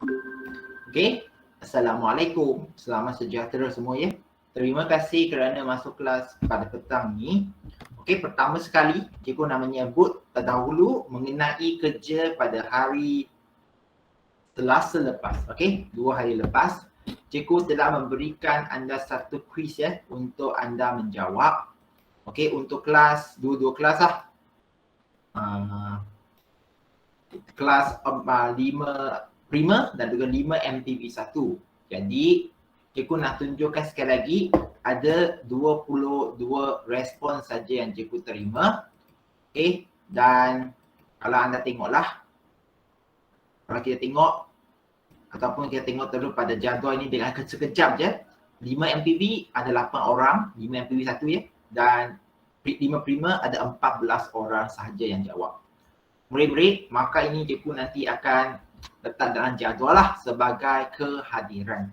Okey, Assalamualaikum. Selamat sejahtera semua ya. Terima kasih kerana masuk kelas pada petang ni. Okey, pertama sekali cikgu nak menyebut terdahulu mengenai kerja pada hari Selasa lepas. Okey, 2 hari lepas. Cikgu telah memberikan anda satu kuis ya untuk anda menjawab. Okey, untuk kelas, dua-dua kelas lah. Kelas 5 Prima dan juga 5 MTV 1. Jadi, cikgu nak tunjukkan sekali lagi ada 22 respon saja yang cikgu terima. Okey, dan kalau anda tengoklah, kalau kita tengok ataupun kita tengok terus pada jadual ini dengan sekejap je, 5 MPV ada 8 orang, 5 MPV 1 ya, dan 5 Prima ada 14 orang sahaja yang jawab. Murid-murid, maka ini cikgu nanti akan letak dalam jadual lah sebagai kehadiran.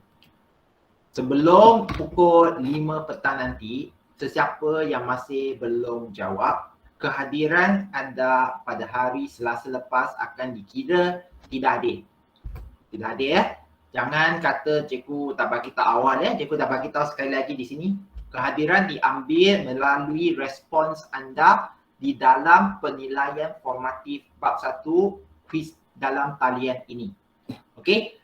Sebelum pukul 5 petang nanti, sesiapa yang masih belum jawab, kehadiran anda pada hari Selasa lepas akan dikira tidak hadir. Tidak hadir ya. Jangan kata cikgu tak bagi tahu awal ya. Cikgu dah bagi tahu sekali lagi di sini. Kehadiran diambil melalui respons anda di dalam penilaian formatif bab 1 kuis dalam talian ini. Okey?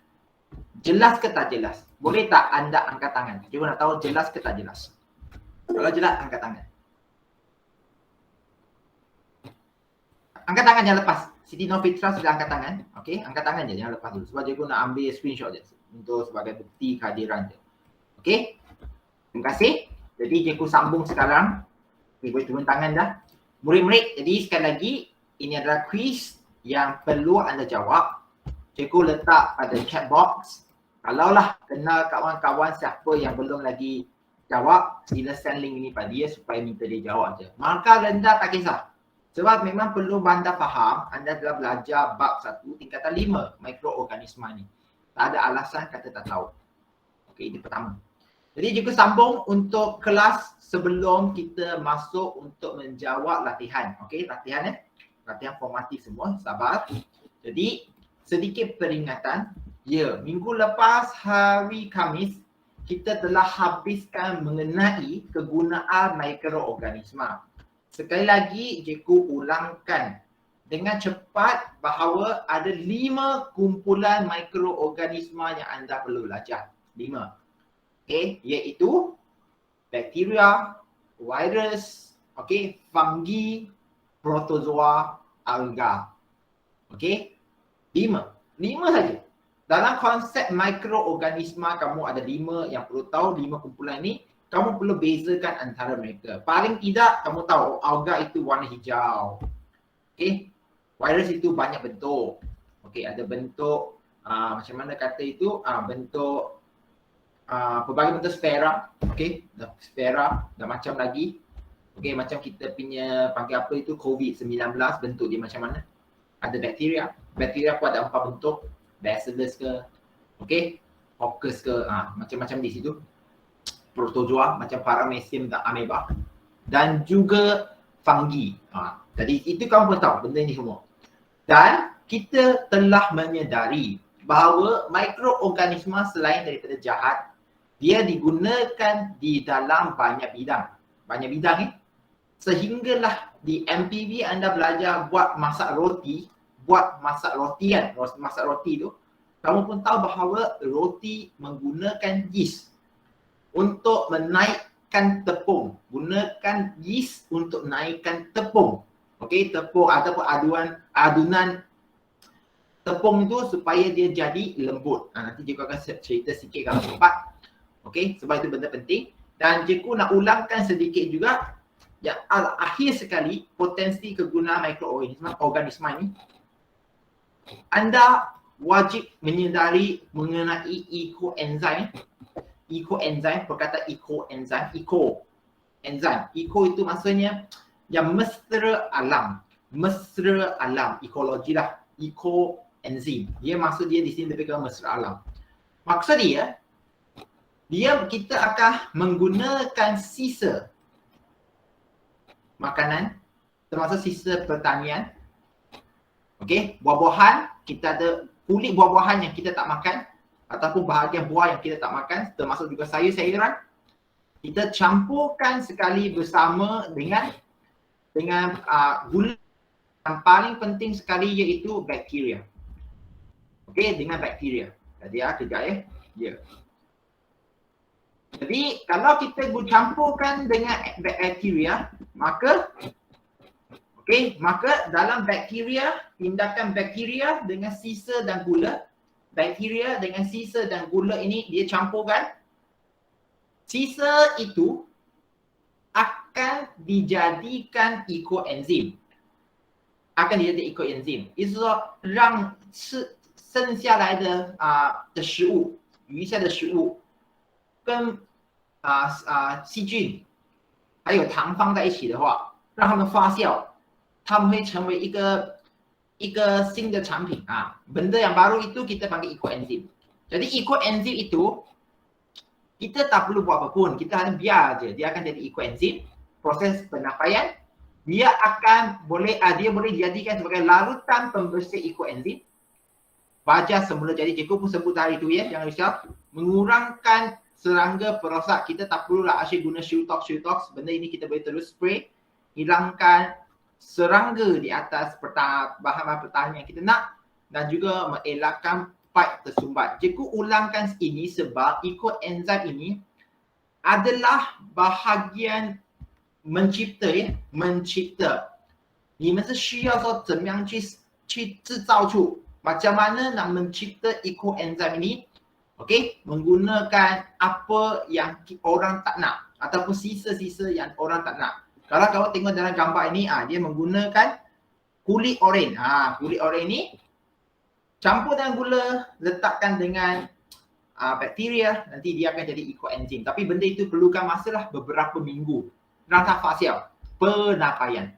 Jelas ke tak jelas? Boleh tak anda angkat tangan? Cikgu nak tahu jelas ke tak jelas. Kalau jelas, angkat tangan. Angkat tangan jangan lepas. Siti Nofitra sudah angkat tangan. Okey, angkat tangan je, jangan lepas dulu. Sebab cikgu nak ambil screenshot je untuk sebagai bukti kehadiran je. Okey? Terima kasih. Jadi cikgu sambung sekarang. Okay, boleh turun tangan dah. Murid-murid, jadi sekali lagi ini adalah kuis yang perlu anda jawab. Cikgu letak pada chat box. Kalaulah kenal kawan-kawan siapa yang belum lagi jawab, sila send link ini pada dia supaya minta dia jawab je. Markah rendah tak kisah. Sebab memang perlu anda faham, anda telah belajar bab 1 tingkatan 5 mikroorganisma ni. Tak ada alasan kata tak tahu. Okey, ini pertama. Jadi cikgu sambung untuk kelas sebelum kita masuk untuk menjawab latihan. Okey, latihan latihan formatif semua, sabar. Jadi sedikit peringatan. Ya, minggu lepas hari Khamis kita telah habiskan mengenai kegunaan mikroorganisma. Sekali lagi cikgu ulangkan dengan cepat bahawa ada 5 kumpulan mikroorganisma yang anda perlu belajar. 5. Okey, iaitu bakteria, virus, okey, fungi, protozoa, alga. Okey? 5 saja. Dalam konsep mikroorganisma kamu ada 5 yang perlu tahu, 5 kumpulan ni kamu perlu bezakan antara mereka. Paling tidak kamu tahu alga itu warna hijau. Okey? Virus itu banyak bentuk. Okey, ada bentuk macam mana kata itu? Bentuk pelbagai bentuk sfera. Okey, sfera dan macam lagi. Okey, macam kita punya panggil apa itu COVID-19, bentuk dia macam mana? Ada bakteria. Bakteria pun ada 4 bentuk. Bacillus ke, okey, Coccus ke, macam-macam di situ. Protozoa macam Paramecium dan Amoeba, dan juga fungi. Jadi itu kamu pun tahu benda ini semua. Dan kita telah menyedari bahawa mikroorganisma selain daripada jahat, dia digunakan di dalam banyak bidang. Banyak bidang sehinggalah di MPV anda belajar buat masak roti kan, masak roti tu, kamu pun tahu bahawa roti menggunakan yeast untuk menaikkan tepung. Gunakan yeast untuk naikkan tepung. Okey, tepung ataupun adunan tepung itu supaya dia jadi lembut. Nanti cikgu akan cerita sikit kalau sempat. Okey, sebab itu benda penting. Dan cikgu nak ulangkan sedikit juga yang akhir sekali potensi kegunaan mikroorganisma ini. Anda wajib menyedari mengenai ecoenzyme. Ecoenzyme, perkataan ecoenzyme, eco itu maksudnya yang mesra alam. Mesra alam, ekologi lah. Ecoenzym. Dia maksud dia di sini lebih ke mesra alam. Maksud dia kita akan menggunakan sisa makanan, termasuk sisa pertanian. Okey, buah-buahan kita ada kulit buah-buahan yang kita tak makan ataupun bahagian buah yang kita tak makan, termasuk juga sayur-sayuran, kita campurkan sekali bersama dengan gula. Yang paling penting sekali iaitu bakteria. Okey, dengan bakteria. Jadi kejap ya. Ya. Jadi kalau kita campurkan dengan bakteria, maka maka dalam bakteria, tindakan bakteria dengan sisa dan gula, bakteria dengan sisa dan gula ini dia campurkan. Sisa itu akan dijadikan ekoenzim. Akan dijadikan ekoenzim. 意思说让剩下来的食物，余下的食物跟细菌还有糖放在一起的话，让它们发酵，它们会成为一个新的产品benda yang baru itu kita panggil ekoenzim. Jadi ekoenzim itu kita tak perlu buat apa pun, kita hanya biar je dia akan jadi ekoenzim. Proses penyampaian dia boleh dijadikan sebagai larutan pembersih ekoenzim. Wajar semula jadi, cikgu pun sebut hari tu ya, jangan risau, mengurangkan serangga perosak. Kita tak perlulah asyik guna Shieldtox. Benda ini kita boleh terus spray, hilangkan serangga di atas bahan-bahan pertanian yang kita nak dan juga mengelakkan pipe tersumbat. Cikgu ulangkan ini sebab ekoenzim ini adalah bahagian mencipta. 你们是需要说怎么样去制造出 macam mana nak mencipta ekoenzim ini. Okey, menggunakan apa yang orang tak nak ataupun sisa-sisa yang orang tak nak. Kalau kamu tengok dalam gambar ini, dia menggunakan kulit oren. Kulit oren ni campur dengan gula, letakkan dengan bakteria, nanti dia akan jadi ekoenzim. Tapi benda itu perlukan masalah beberapa minggu. Rangka fasial, penapaian.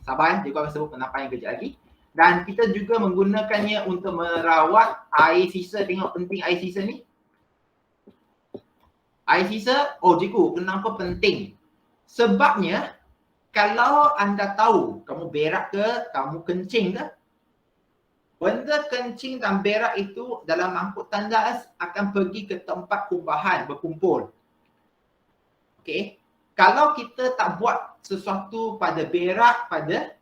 Sabar ya, dia akan sebut penapaian kejap lagi. Dan kita juga menggunakannya untuk merawat air sisa. Tengok penting air sisa ni. Air sisa, cikgu, kenapa penting? Sebabnya, kalau anda tahu kamu berak ke, kamu kencing ke, benda kencing dan berak itu dalam mangkuk tandas akan pergi ke tempat kumbahan, berkumpul. Okey. Kalau kita tak buat sesuatu pada berak, pada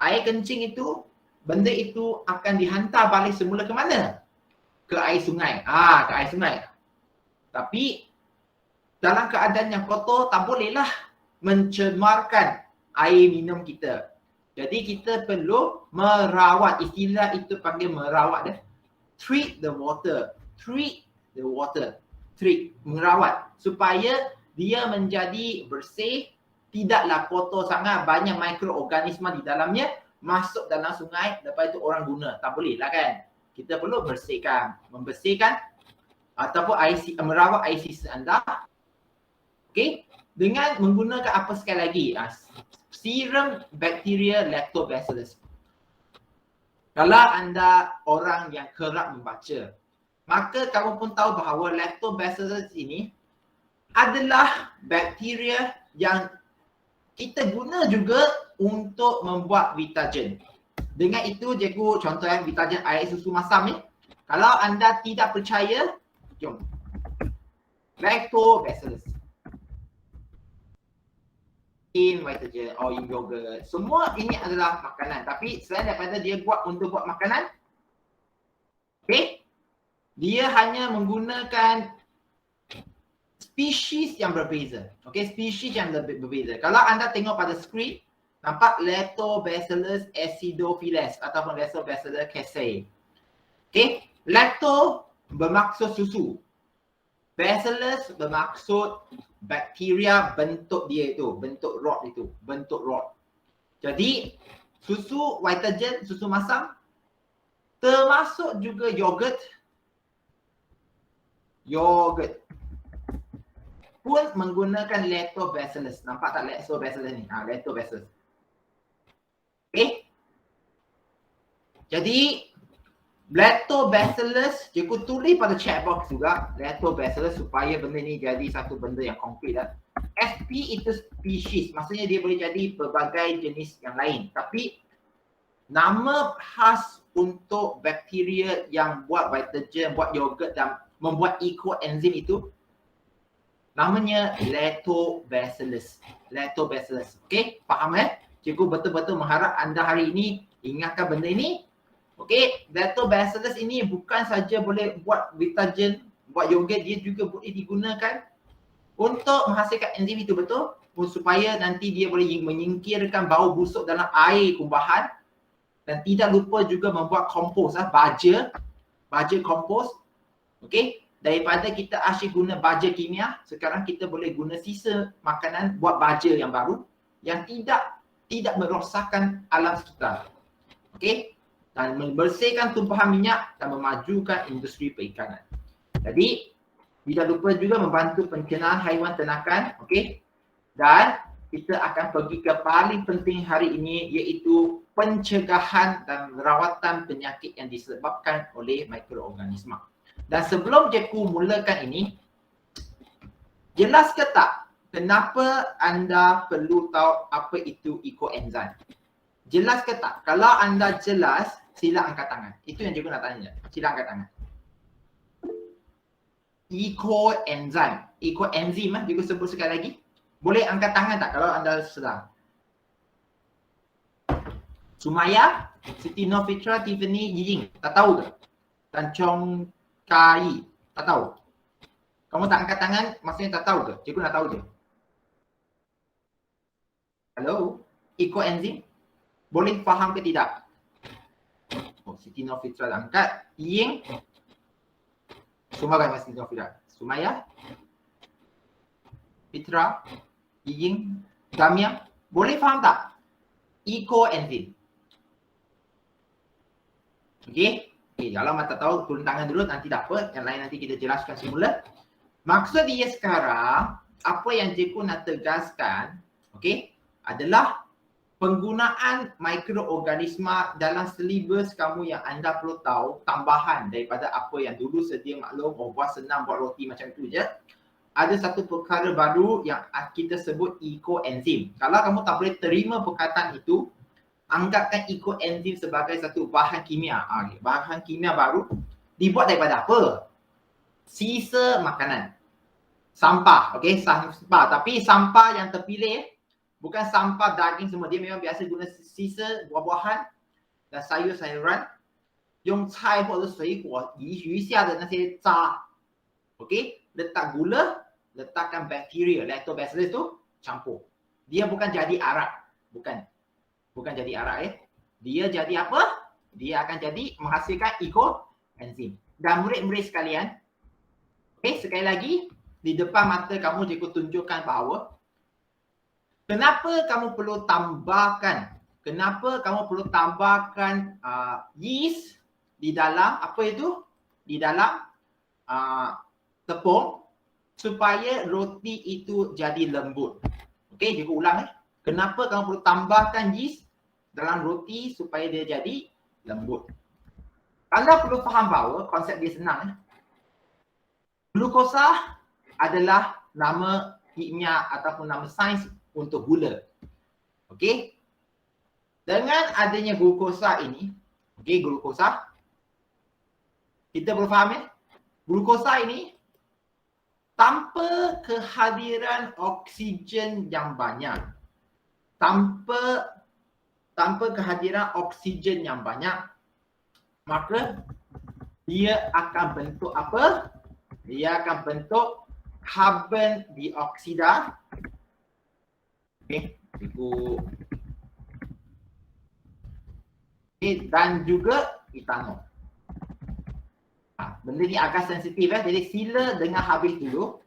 air kencing itu, benda itu akan dihantar balik semula ke mana? Ke air sungai. Ke air sungai. Tapi dalam keadaan yang kotor, tak bolehlah mencemarkan air minum kita. Jadi kita perlu merawat, istilah itu panggil merawat. Treat the water. Merawat supaya dia menjadi bersih, tidaklah kotor sangat, banyak mikroorganisma di dalamnya masuk dalam sungai, lepas itu orang guna. Tak boleh lah kan. Kita perlu membersihkan ataupun merawat air sisa anda. Okey, dengan menggunakan apa sekali lagi? Serum bakteria Lactobacillus. Kalau anda orang yang kerap membaca, maka kamu pun tahu bahawa Lactobacillus ini adalah bakteria yang kita guna juga untuk membuat vitagen. Dengan itu, cikgu contohnya vitagen air susu masam ni. Kalau anda tidak percaya, jom. Lactobacillus. In vitagen, in yogurt. Semua ini adalah makanan. Tapi selain daripada dia buat makanan, dia hanya menggunakan spesies yang berbeza. Spesies yang berbeza. Kalau anda tengok pada skrin, nampak Lactobacillus acidophilus ataupun Lactobacillus casei. Lacto bermaksud susu. Bacillus bermaksud bakteria bentuk dia itu, bentuk rod. Jadi susu vitagen, susu masam, termasuk juga yogurt pun menggunakan Lactobacillus. Nampak tak Lactobacillus ni? Lactobacillus. Jadi Lactobacillus, cikgu tulis pada chat box juga Lactobacillus supaya benda ni jadi satu benda yang konkret lah. SP itu species, maksudnya dia boleh jadi berbagai jenis yang lain. Tapi nama khas untuk bakteria yang buat vitagen, buat yogurt dan membuat ecoenzim itu, namanya Lactobacillus. Lactobacillus. Okey, faham Cikgu betul-betul mengharap anda hari ini ingatkan benda ini. Okey, Lactobacillus ini bukan saja boleh buat vitagen, buat yogurt, dia juga boleh digunakan untuk menghasilkan enzim itu, betul? Supaya nanti dia boleh menyingkirkan bau busuk dalam air kumbahan dan tidak lupa juga membuat kompos, baja kompos. Okey, daripada kita asyik guna baja kimia, sekarang kita boleh guna sisa makanan buat baja yang baru yang tidak merosakkan alam sekitar. Okey, dan membersihkan tumpahan minyak dan memajukan industri perikanan. Jadi tidak lupa juga membantu pencernaan haiwan ternakan, okey. Dan kita akan pergi ke paling penting hari ini, iaitu pencegahan dan rawatan penyakit yang disebabkan oleh mikroorganisma. Dan sebelum cikgu mulakan ini, jelas ke tak kenapa anda perlu tahu apa itu ecoenzim? Jelas ke tak? Kalau anda jelas, sila angkat tangan. Itu yang cikgu nak tanya. Sila angkat tangan. Ecoenzim, cikgu sebut sekali lagi. Boleh angkat tangan tak kalau anda sedang? Sumaya, Siti Nurfitra, Tiffany, Yiying, tak tahu ke? Tan Chong Kai, tak tahu? Kamu tak angkat tangan, maksudnya tak tahu ke? Cikgu nak tahu je. Halo? Ecoenzim? Boleh faham ke tidak? Oh, Siti Nurfitra dah angkat. Yiying? Semua kan Siti Nurfitra? Sumaya? Fitra? Yiying, Damia, boleh faham tak? Ecoenzim. Okey? Kalau tak tahu, turun tangan dulu, nanti tak apa. Yang lain nanti kita jelaskan semula. Maksud dia sekarang, apa yang cikgu nak tegaskan, okey, adalah penggunaan mikroorganisma dalam silibus kamu yang anda perlu tahu, tambahan daripada apa yang dulu sedia maklum, buat senang, buat roti macam tu je. Ada satu perkara baru yang kita sebut ecoenzim. Kalau kamu tak boleh terima perkataan itu, anggapkan ecoenzim sebagai satu bahan kimia. Bahan kimia baru dibuat daripada apa? Sisa makanan. Sampah, okey, sampah. Tapi sampah yang terpilih, bukan sampah daging semua. Dia memang biasa guna sisa buah-buahan dan sayur-sayuran. 用菜或者水果余下的那些渣 okey, letak gula, letakkan bakteria, lactobacillus tu, campur. Dia bukan jadi arak. Bukan jadi arak Dia jadi apa? Dia akan jadi menghasilkan ecoenzim. Dan murid-murid sekalian, okey, sekali lagi, di depan mata kamu cikgu tunjukkan bahawa kenapa kamu perlu tambahkan yeast di dalam apa itu? Di dalam tepung supaya roti itu jadi lembut. Okey, cikgu ulang Kenapa kamu perlu tambahkan yeast dalam roti supaya dia jadi lembut? Anda perlu faham bahawa konsep dia senang. Glukosa adalah nama kimia ataupun nama sains untuk gula. Okey? Dengan adanya glukosa ini, okey, glukosa, kita perlu faham glukosa ini tanpa kehadiran oksigen yang banyak, tanpa kehadiran oksigen yang banyak, maka dia akan bentuk apa? Dia akan bentuk karbon dioksida. Okey, dan juga etanol. Benda ni agak sensitif jadi sila dengar habis dulu.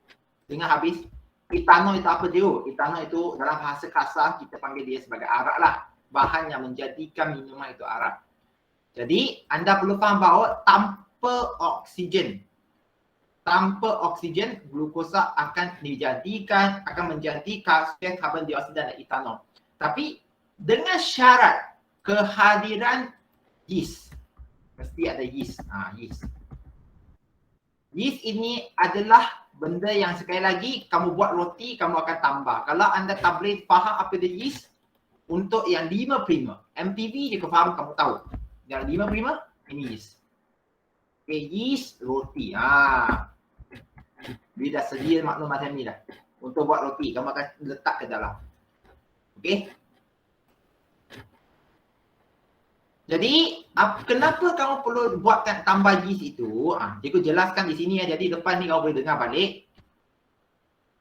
Dengar habis. Etanol itu apa dia? Etanol itu dalam bahasa kasar kita panggil dia sebagai arak lah. Bahan yang menjadikan minuman itu arak. Jadi anda perlu faham bahawa tanpa oksigen, glukosa akan menjadi karbon dioksida dan etanol. Tapi dengan syarat kehadiran yeast. Mesti ada yeast. Yeast ini adalah benda yang sekali lagi kamu buat roti, kamu akan tambah. Kalau anda tak boleh faham apa dia yeast, untuk yang 5 prima, MPV je kau faham, kamu tahu. Yang 55 ini yeast. Okay, yeast roti. Dia dah sedia maklum macam ni dah. Untuk buat roti, kamu akan letak ke dalam. Okay. Jadi, kenapa kamu perlu buatkan tambah yeast itu? Cikgu jelaskan di sini ya. Jadi, lepas ni kamu boleh dengar balik.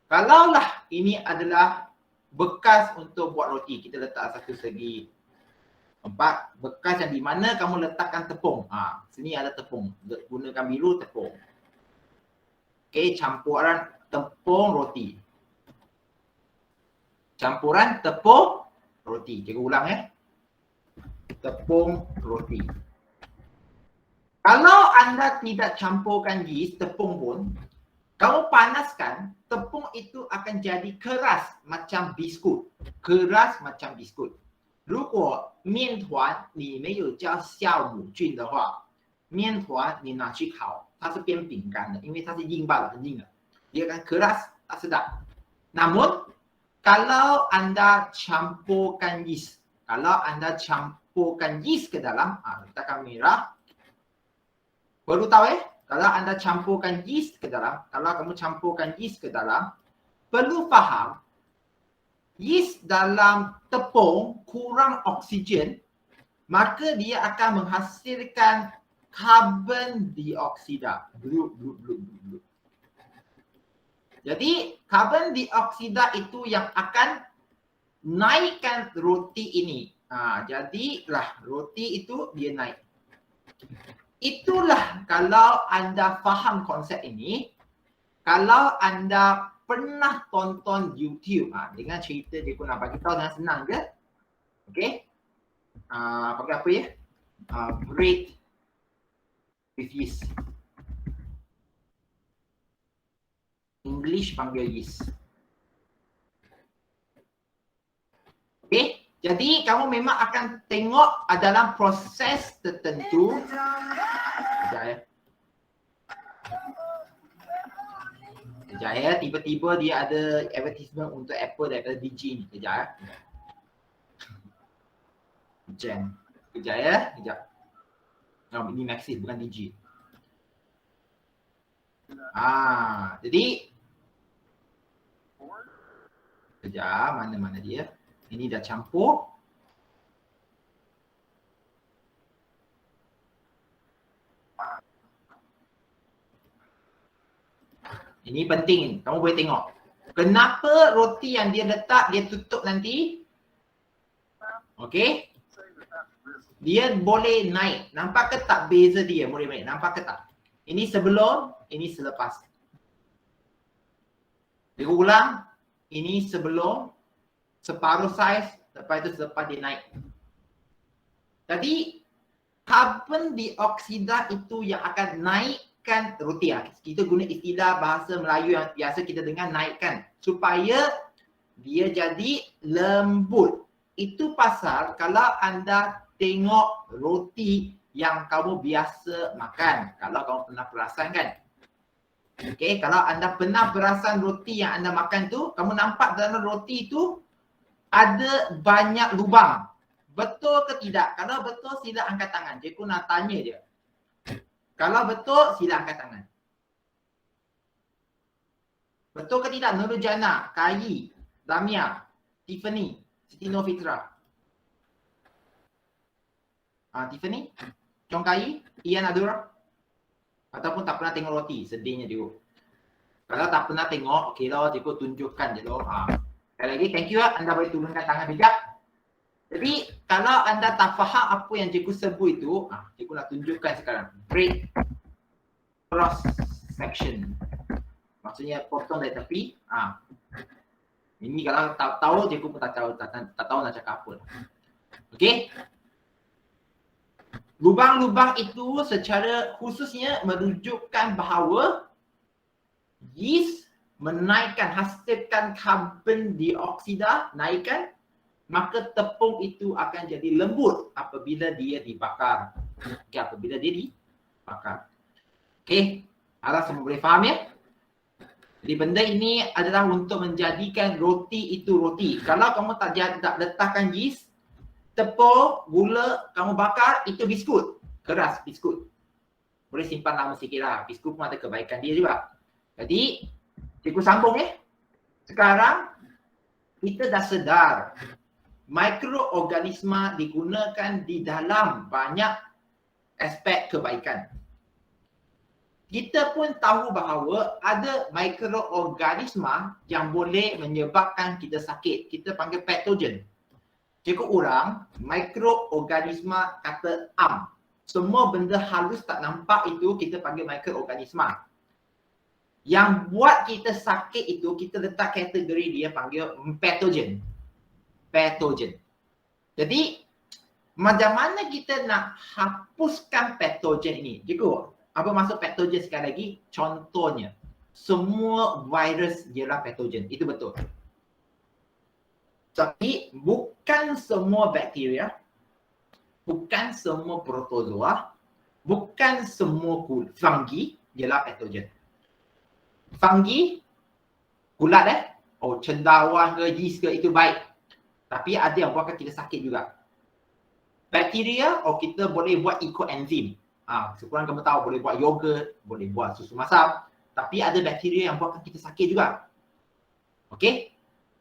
Kalaulah ini adalah bekas untuk buat roti, kita letak satu segi. 4, bekas yang di mana kamu letakkan tepung. Sini ada tepung. Gunakan biru tepung. Okay, campuran tepung roti. Campuran tepung roti. Cikgu ulang ya. Tepung roti. Kalau anda tidak campurkan yeast, tepung pun, kamu panaskan, tepung itu akan jadi keras macam biskut. Keras macam biskut. 如果面团你没有加酵母菌的话，面团你拿去烤，它是变饼干的，因为它是硬罢了，很硬的， dia akan keras, tak sedap. Namun, kalau anda campurkan yeast, ke dalam, letakkan merah, baru tahu kalau anda campurkan yeast ke dalam, kalau kamu campurkan yeast ke dalam, perlu faham, yeast dalam tepung kurang oksigen, maka dia akan menghasilkan karbon dioksida. Jadi, karbon dioksida itu yang akan naikkan roti ini. Jadilah roti itu dia naik. Itulah kalau anda faham konsep ini, kalau anda pernah tonton YouTube dengan cerita dia pun nak bagi tahu dengan senang je. Okey. Pakai apa ya? Bread with yeast. English panggil yeast. Okey. Jadi kamu memang akan tengok dalam proses tertentu. Kejap ya, tiba-tiba dia ada advertisement untuk Apple daripada DG ni. Kejap ya. Jam. Kejap ya, kejap. Ini Maxis bukan DG. Jadi kejap, mana-mana dia. Ini dah campur. Ini penting, kamu boleh tengok. Kenapa roti yang dia letak, dia tutup nanti? Okey. Dia boleh naik. Nampak ke tak beza dia? Boleh naik. Nampak ke tak? Ini sebelum, ini selepas. Dia ulang. Ini sebelum, separuh saiz, lepas itu selepas dia naik. Jadi, karbon dioksida itu yang akan naikkan roti. Kita guna istilah bahasa Melayu yang biasa kita dengar, naikkan. Supaya dia jadi lembut. Itu pasal kalau anda tengok roti yang kamu biasa makan. Kalau kamu pernah perasan kan. Okay, kalau anda pernah perasan roti yang anda makan tu, kamu nampak dalam roti tu ada banyak lubang. Betul ke tidak? Kalau betul sila angkat tangan. Cikgu nak tanya dia. Kalau betul sila angkat tangan. Betul ke tidak? Nurul Jana, Kai, Lamia, Tiffany, Siti Nurfitra. Tiffany, Chong Kai, Ian Adura. Ataupun tak pernah tengok roti, sedihnya dia. Kalau tak pernah tengok, okey lah, cikgu tunjukkan je loh. Sekali lagi, thank you anda boleh turunkan tangan bijak. Jadi, kalau anda tak faham apa yang cikgu sebut itu, cikgu nak tunjukkan sekarang. Break cross section. Maksudnya potong dari tepi. Ini kalau tak tahu, cikgu pun tak tahu nak cakap apa. Okey. Lubang-lubang itu secara khususnya menunjukkan bahawa yeast menaikkan, hasilkan karbon dioksida, naikkan, maka tepung itu akan jadi lembut apabila dia dibakar. Okay, apabila dia dibakar. Okey, harap semua boleh faham ya? Jadi benda ini adalah untuk menjadikan roti itu roti. Kalau kamu tak letakkan yeast, tepung, gula, kamu bakar, itu biskut. Keras biskut. Boleh simpan lama sikit lah. Biskut pun ada kebaikan dia juga. Jadi, cikgu sambung Sekarang, kita dah sedar mikroorganisma digunakan di dalam banyak aspek kebaikan. Kita pun tahu bahawa ada mikroorganisma yang boleh menyebabkan kita sakit. Kita panggil patogen. Cikgu orang, mikroorganisma kata am. Semua benda halus tak nampak itu kita panggil mikroorganisma. Yang buat kita sakit itu, kita letak kategori dia panggil patogen. Patogen. Jadi, macam mana kita nak hapuskan patogen ini? Cikgu, apa maksud patogen sekali lagi? Contohnya, semua virus ialah patogen. Itu betul. Tapi bukan semua bakteria, bukan semua protozoa, bukan semua fungi ialah patogen. Fungi, kulat cendawan ke yeast ke itu baik. Tapi ada yang buatkan kita sakit juga. Bakteria, kita boleh buat ekoenzim. Sekurang kamu tahu boleh buat yogurt, boleh buat susu masam. Tapi ada bakteria yang buatkan kita sakit juga. Okey?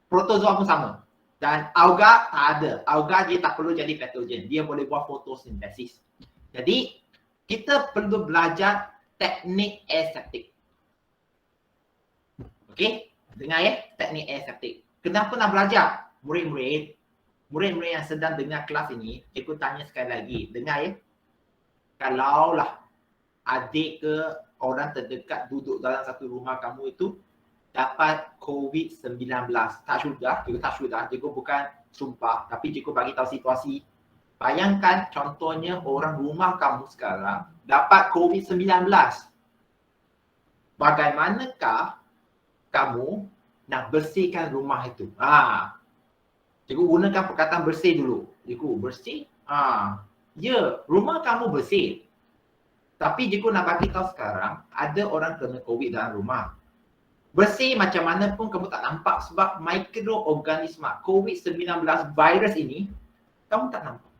Protozoa pun sama. Dan alga tak ada. Alga dia tak perlu jadi patogen. Dia boleh buat fotosintesis. Jadi, kita perlu belajar teknik aseptik. Okey? Dengar teknik aseptik. Kenapa nak belajar? Murid-murid yang sedang dengar kelas ini, cikgu tanya sekali lagi. Dengar Kalaulah adik ke orang terdekat duduk dalam satu rumah kamu itu dapat COVID-19. Tak sudah. Cikgu bukan sumpah, tapi cikgu bagi tahu situasi. Bayangkan contohnya orang rumah kamu sekarang dapat COVID-19. Bagaimanakah kamu nak bersihkan rumah itu? Cikgu gunakan perkataan bersih dulu. Cikgu, bersih? Ya, rumah kamu bersih. Tapi cikgu nak bagi tahu sekarang, ada orang kena COVID dalam rumah. Bersih macam mana pun kamu tak nampak sebab mikroorganisma COVID-19 virus ini, kamu tak nampak.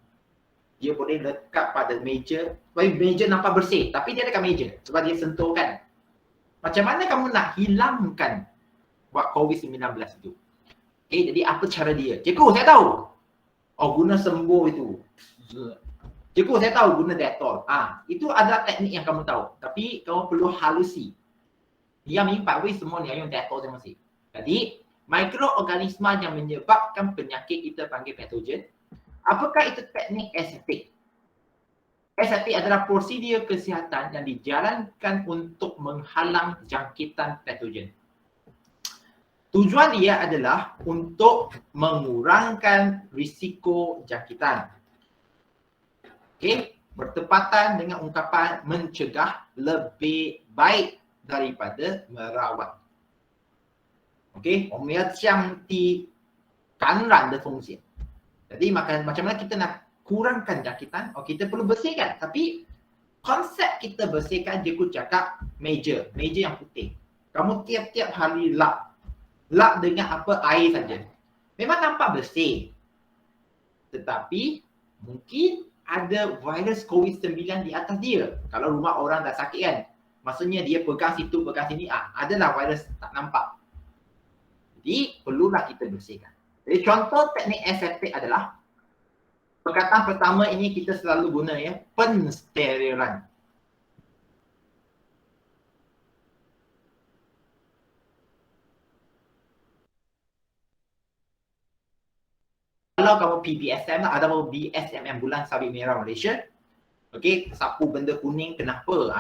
Dia boleh lekat pada meja, meja nampak bersih. Tapi dia dekat meja sebab dia sentuh kan. Macam mana kamu nak hilangkan buat COVID-19 itu? Okay, jadi apa cara dia? Cikgu, saya tahu. Guna sembuh itu. Cikgu, saya tahu guna Dettol. Itu adalah teknik yang kamu tahu. Tapi kamu perlu halusi. Dia mimpak semua ni yang Dettol sama masih. Jadi, mikroorganisma yang menyebabkan penyakit kita panggil patogen. Apakah itu teknik aseptik? Aseptik adalah prosedur kesihatan yang dijalankan untuk menghalang jangkitan patogen. Tujuan dia adalah untuk mengurangkan risiko jangkitan. Okey, bertepatan dengan ungkapan mencegah lebih baik daripada merawat. Okey, 我们要降低感染的风险. Jadi macam mana kita nak kurangkan jangkitan? Kita perlu bersihkan. Tapi konsep kita bersihkan, dia cakap meja yang putih. Kamu tiap-tiap hari lap dengan apa? Air saja. Memang nampak bersih. Tetapi mungkin ada virus COVID-19 di atas dia. Kalau rumah orang dah sakit kan, maksudnya dia pegang situ, pegang sini, adalah virus tak nampak. Jadi perlulah kita bersihkan. Jadi contoh teknik aseptik adalah, perkataan pertama ini kita selalu guna pensterilan. Kalau kamu PBSM atau BSMM, Bulan Sabit Merah Malaysia, okey, sapu benda kuning kenapa?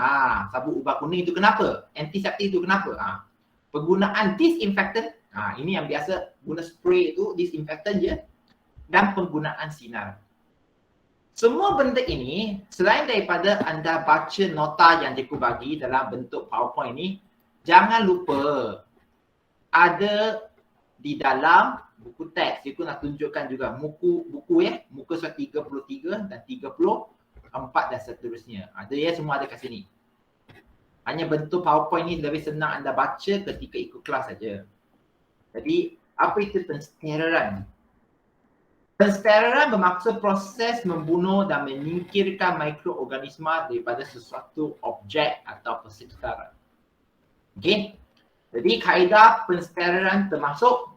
Sapu ubah kuning itu kenapa? Antiseptik itu kenapa? Penggunaan disinfektan, ini yang biasa guna spray itu disinfektan je, dan penggunaan sinar. Semua benda ini, selain daripada anda baca nota yang cikgu bagi dalam bentuk PowerPoint ini, jangan lupa ada di dalam buku teks. Cikgu nak tunjukkan juga muka surat 33 dan 34 dan seterusnya. Ada semua ada kat sini. Hanya bentuk PowerPoint ni lebih senang anda baca ketika ikut kelas saja. Jadi, apa itu pensterilan? Penstereran bermaksud proses membunuh dan menyingkirkan mikroorganisma daripada sesuatu objek atau persekitaran. Okey. Jadi kaedah penstereran termasuk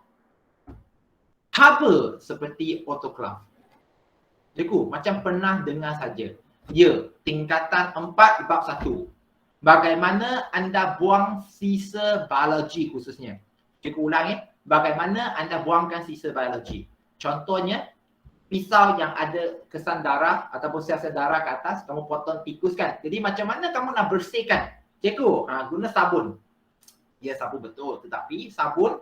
haba seperti autoklaf. Cikgu, macam pernah dengar saja. Ya, tingkatan 4 bab 1. Bagaimana anda buang sisa biologi khususnya. Cikgu ulang ya. Bagaimana anda buangkan sisa biologi. Contohnya, pisau yang ada kesan darah ataupun sel-sel darah ke atas, kamu potong tikuskan. Jadi macam mana kamu nak bersihkan? Cikgu, guna sabun. Ya, sabun betul. Tetapi sabun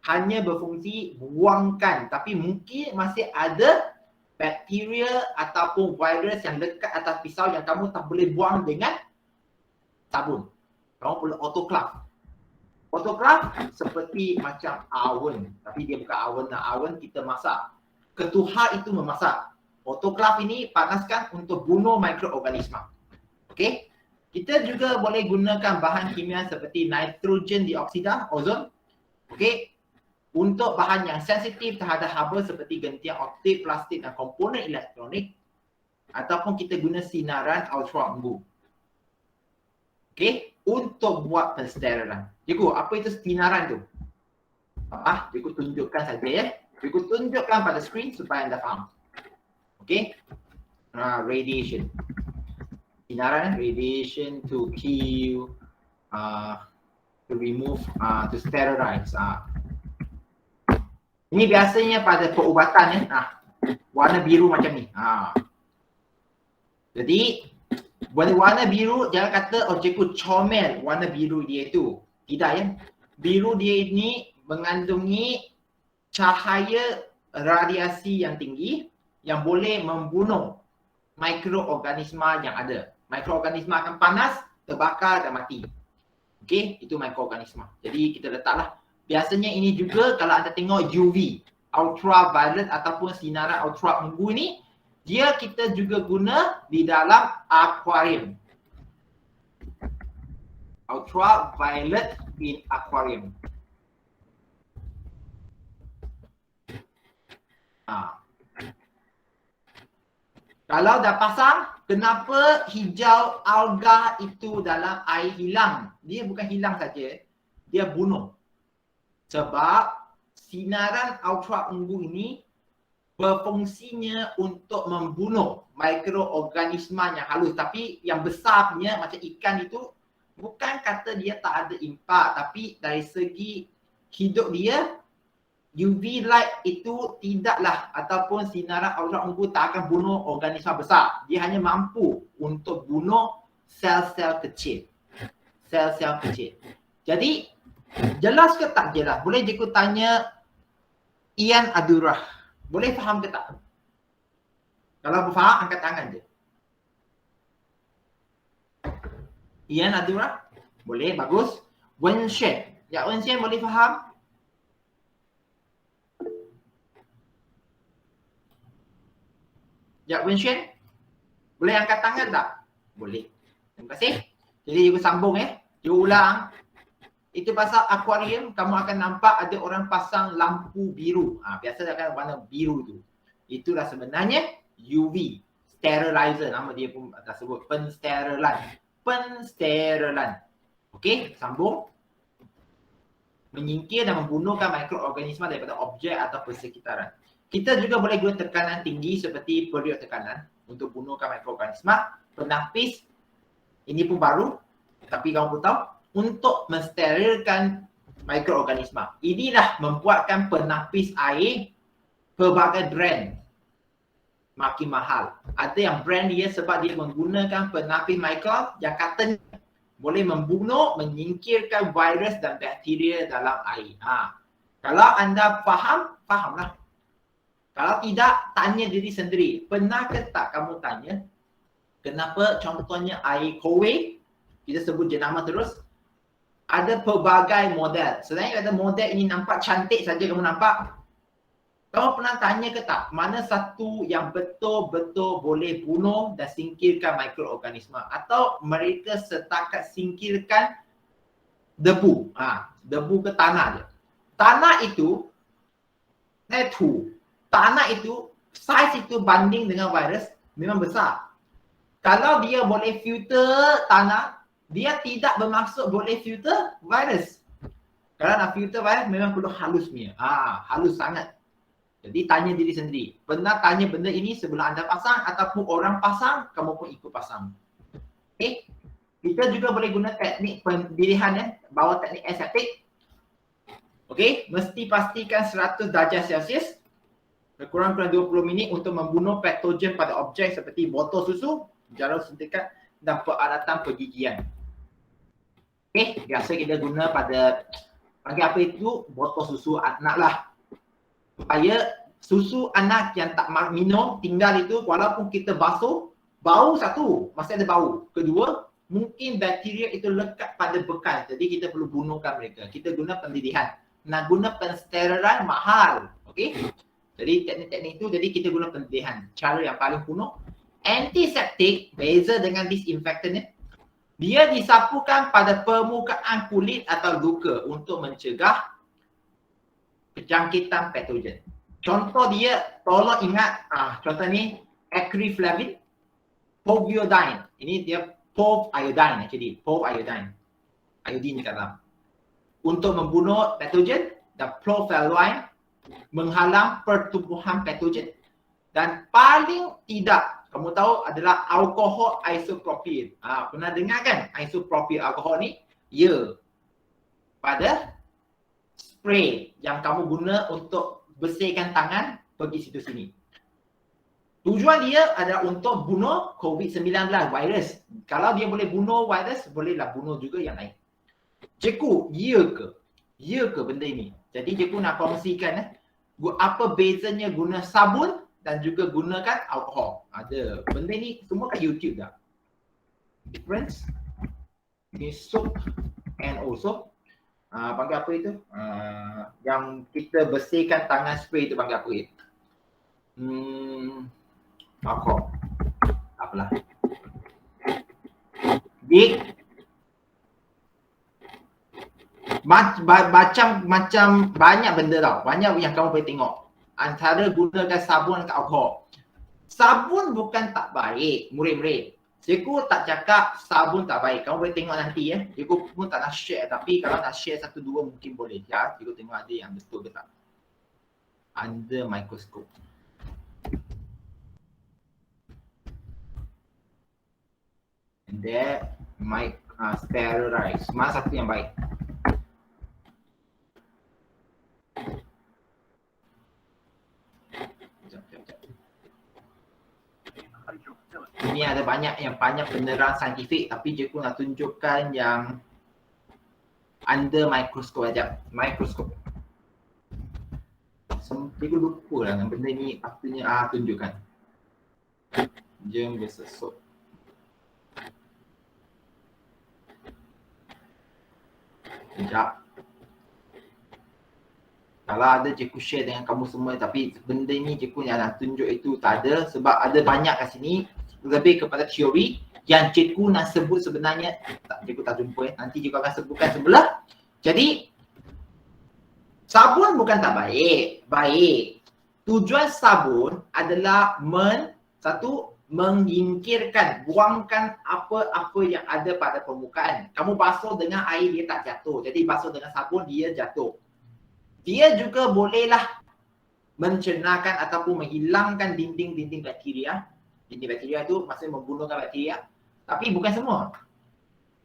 hanya berfungsi buangkan. Tapi mungkin masih ada bakteria ataupun virus yang dekat atas pisau yang kamu tak boleh buang dengan sabun. Kamu perlu autoklaf. Autoklaf seperti macam oven. Tapi dia bukan oven. Oven kita masak. Ketuhar itu memasak. Autoklaf ini panaskan untuk bunuh mikroorganisma. Okey. Kita juga boleh gunakan bahan kimia seperti nitrogen dioksida, ozon. Okey. Untuk bahan yang sensitif terhadap haba seperti gentian optik, plastik dan komponen elektronik. Ataupun kita guna sinaran ultra embu. Okey. Untuk buat penstereran. Cikgu, apa itu sinaran tu? Cikgu tunjukkan saja ya. Cikgu tunjukkan pada skrin supaya anda faham. Okey. Radiation. Sinaran, radiation to kill, to remove, to sterilize. Ini biasanya pada perubatan ya. Warna biru macam ni. Jadi warna biru jangan kata cikgu comel warna biru dia itu. Tidak ya. Biru dia ini mengandungi cahaya radiasi yang tinggi yang boleh membunuh mikroorganisma yang ada. Mikroorganisma akan panas, terbakar dan mati. Okey, itu mikroorganisma. Jadi kita letaklah. Biasanya ini juga kalau anda tengok UV, ultraviolet ataupun sinaran ultra embu ni, dia kita juga guna di dalam akuarium. Ultraviolet in aquarium. Kalau dah pasang, kenapa hijau alga itu dalam air hilang? Dia bukan hilang saja, dia bunuh. Sebab sinaran ultra embu ini berfungsinya untuk membunuh mikroorganisma yang halus. Tapi yang besar punya macam ikan itu, bukan kata dia tak ada impak, tapi dari segi hidup dia, UV light itu tidaklah ataupun sinaran ultra embu tak akan bunuh organisma besar. Dia hanya mampu untuk bunuh sel-sel kecil. Sel-sel kecil. Jadi jelas ke tak jelas? Boleh cikgu tanya Ian Adurah. Boleh faham ke tak? Kalau faham angkat tangan je. Ian Adurah? Boleh, bagus. Wen Shen. Ya, Wen Shen boleh faham? Ya, Wen Shen? Boleh angkat tangan tak? Boleh. Terima kasih. Jadi cikgu sambung ya. Cikgu ulang. Itu pasal akuarium, kamu akan nampak ada orang pasang lampu biru. Biasa akan warna biru tu. Itulah sebenarnya UV. Sterilizer. Nama dia pun dah sebut. Pensterilan. Pensterilan. Okey, sambung. Menyingkir dan membunuhkan mikroorganisma daripada objek atau persekitaran. Kita juga boleh guna tekanan tinggi seperti period tekanan untuk bunuhkan mikroorganisma. Penapis, ini pun baru, tapi kamu pun tahu, untuk mensterilkan mikroorganisma. Inilah membuatkan penapis air pelbagai brand makin mahal. Ada yang brand dia sebab dia menggunakan penapis mikro yang katanya boleh membunuh, menyingkirkan virus dan bakteria dalam air. Kalau anda faham, fahamlah. Kalau tidak, tanya diri sendiri. Pernah ke tak kamu tanya, kenapa contohnya air Kowe, kita sebut jenama terus, ada pelbagai model. Sebenarnya ada model ini nampak cantik saja kamu nampak. Kamu pernah tanya ke tak, mana satu yang betul-betul boleh bunuh dan singkirkan mikroorganisma? Atau mereka setakat singkirkan debu. Debu ke tanah je. Tanah itu, tanah itu Saiz itu banding dengan virus memang besar. Kalau dia boleh filter tanah, dia tidak bermaksud boleh filter virus. Kalau nak filter virus memang perlu halus punya. Halus sangat. Jadi tanya diri sendiri. Pernah tanya benda ini sebelum anda pasang ataupun orang pasang, kamu pun ikut pasang. Okay. Kita juga boleh guna teknik pemilihan ya, bawa teknik aseptik. Okay, mesti pastikan 100 darjah Celsius kurang-kurang 20 minit untuk membunuh patogen pada objek seperti botol susu, jarum suntikan dan peralatan pergigian. Okay, biasa kita guna pada panggil apa itu, botol susu anak lah. Supaya susu anak yang tak minum tinggal itu walaupun kita basuh, bau satu, masih ada bau. Kedua, mungkin bakteria itu lekat pada bekas. Jadi kita perlu bunuhkan mereka. Kita guna pendidikan. Nak guna pensterilan mahal. Okay? Jadi teknik-teknik itu, jadi kita guna pendidikan. Cara yang paling kuno. Antiseptik, beza dengan disinfektan ya. Dia disapukan pada permukaan kulit atau luka untuk mencegah penjangkitan patogen. Contoh dia, tolong ingat, contoh ni acryflavin, povidone. Ini dia povidone actually, povidone. Iodine dekat dalam. Untuk membunuh patogen, dan profluorine menghalang pertumbuhan patogen. Dan paling tidak, kamu tahu adalah alkohol isopropyl. Pernah dengar kan isopropyl alkohol ni? Ya. Pada spray yang kamu guna untuk bersihkan tangan, pergi situ sini. Tujuan dia adalah untuk bunuh COVID-19 virus. Kalau dia boleh bunuh virus, bolehlah bunuh juga yang lain. Cikgu, ya ke? Ya ke benda ini? Jadi cikgu nak kongsikan apa bezanya guna sabun dan juga gunakan alkohol. Ada. Benda ni semua kat YouTube dah. Difference in soap and also panggil apa itu? Yang kita bersihkan tangan spray itu panggil apa itu? Alkohol. Apalah. Macam banyak benda tau. Banyak yang kamu boleh tengok. Antara gunakan sabun dan alkohol. Sabun bukan tak baik, murid-murid. Cikgu tak cakap sabun tak baik. Kamu boleh tengok nanti ya. Cikgu pun tak nak share. Tapi kalau nak share satu dua mungkin boleh. Ya, cikgu tengok ada yang betul ke tak. Under microscope. And that might sterilize. Mana satu yang baik? Ini ada banyak penerang saintifik tapi cikgu nak tunjukkan yang under microscope aja. Microscope. Cikgu lupa lah benda ni apanya tunjukkan. Germ versus soap. Sekejap. Kalau ada cikgu share dengan kamu semua tapi benda ni cikgu yang nak tunjuk itu tak ada sebab ada banyak kat sini lebih kepada teori yang cikgu nak sebut sebenarnya cikgu tak jumpa nanti cikgu akan sebutkan sebelah. Jadi sabun bukan tak baik. Baik. Tujuan sabun adalah menyingkirkan, buangkan apa-apa yang ada pada permukaan. Kamu basuh dengan air dia tak jatuh. Jadi basuh dengan sabun dia jatuh. Dia juga bolehlah mencernahkan ataupun menghilangkan dinding-dinding bakteria. Dinding bakteria itu maksudnya membunuhkan bakteria. Tapi bukan semua.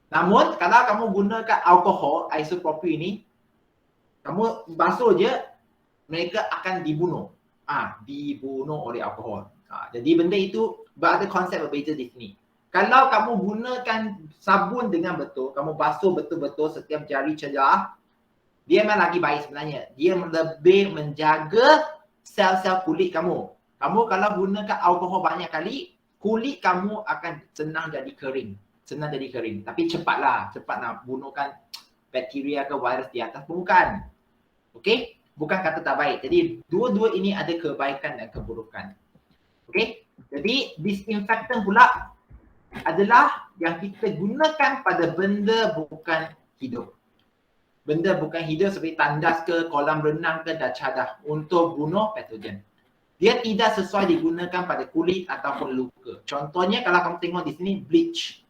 Namun kalau kamu gunakan alkohol, isopropyl ini, kamu basuh je, mereka akan dibunuh. Dibunuh oleh alkohol. Jadi benda itu ada konsep berbeza di sini. Kalau kamu gunakan sabun dengan betul, kamu basuh betul-betul setiap jari celah, dia memang lagi baik sebenarnya. Dia lebih menjaga sel-sel kulit kamu. Kamu kalau gunakan alkohol banyak kali, kulit kamu akan senang jadi kering. Tapi cepatlah. Cepat nak bunuhkan bakteria ke virus di atas permukaan. Okey? Bukan kata tak baik. Jadi dua-dua ini ada kebaikan dan keburukan. Okey? Jadi disinfektan pula adalah yang kita gunakan pada benda bukan hidup. Benda bukan hidup seperti tandas ke, kolam renang ke, dan cadah untuk bunuh patogen. Dia tidak sesuai digunakan pada kulit ataupun luka. Contohnya kalau kamu tengok di sini bleach.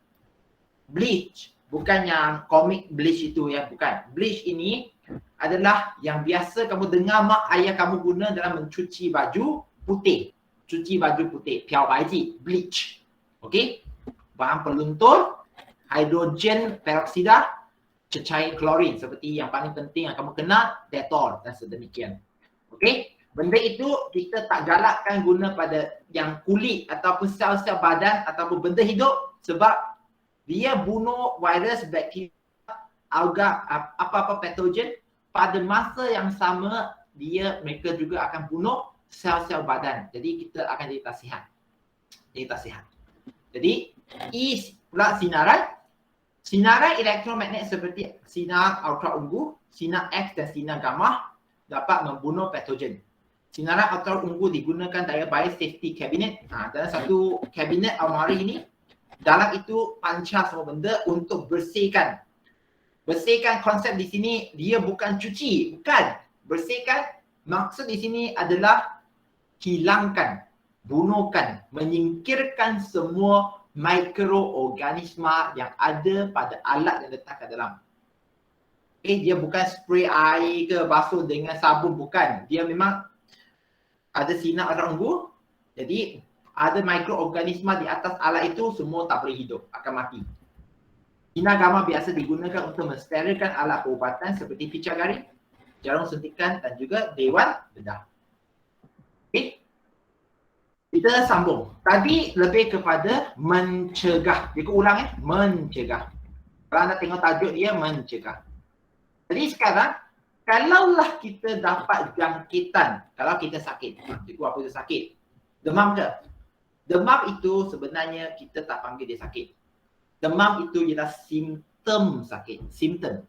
Bleach, bukan yang komik bleach itu ya, bukan. Bleach ini adalah yang biasa kamu dengar mak ayah kamu guna dalam mencuci baju putih. Cuci baju putih, piao baiji, bleach. Okey? Bahan peluntur, hidrogen peroksida, cecair klorin seperti yang paling penting yang kamu kenal, Dettol dan sedemikian. Okey? Benda itu kita tak galakkan guna pada yang kulit ataupun sel-sel badan ataupun benda hidup sebab dia bunuh virus, bakteria, alga, apa-apa patogen. Pada masa yang sama mereka juga akan bunuh sel-sel badan. Jadi kita akan jadi tak sihat. Jadi tak sihat. Jadi pula sinaran elektromagnet seperti sinar ultraunggu, sinar X dan sinar gamma dapat membunuh patogen. Sinaran ultraunggu digunakan dari biosafety cabinet. Dalam satu kabinet almari ini, dalam itu pancar semua benda untuk bersihkan. Bersihkan konsep di sini dia bukan cuci, bukan. Bersihkan maksud di sini adalah hilangkan, bunuhkan, menyingkirkan semua mikroorganisma yang ada pada alat yang letak kat dalam. Dia bukan spray air ke basuh dengan sabun, bukan. Dia memang ada sinar ultraunggu, jadi ada mikroorganisma di atas alat itu semua tak boleh hidup, akan mati. Sinar gamma biasa digunakan untuk mensterilkan alat perubatan seperti picak garing, jarum suntikan dan juga dewan bedah. Okey. Kita sambung. Tadi lebih kepada mencegah. Dia ulang mencegah. Kalau anda tengok tajuk dia mencegah. Jadi sekarang kalaulah kita dapat jangkitan, kalau kita sakit, cikgu apa itu sakit? Demam ke? Demam itu sebenarnya kita tak panggil dia sakit. Demam itu ialah simptom sakit, simptom,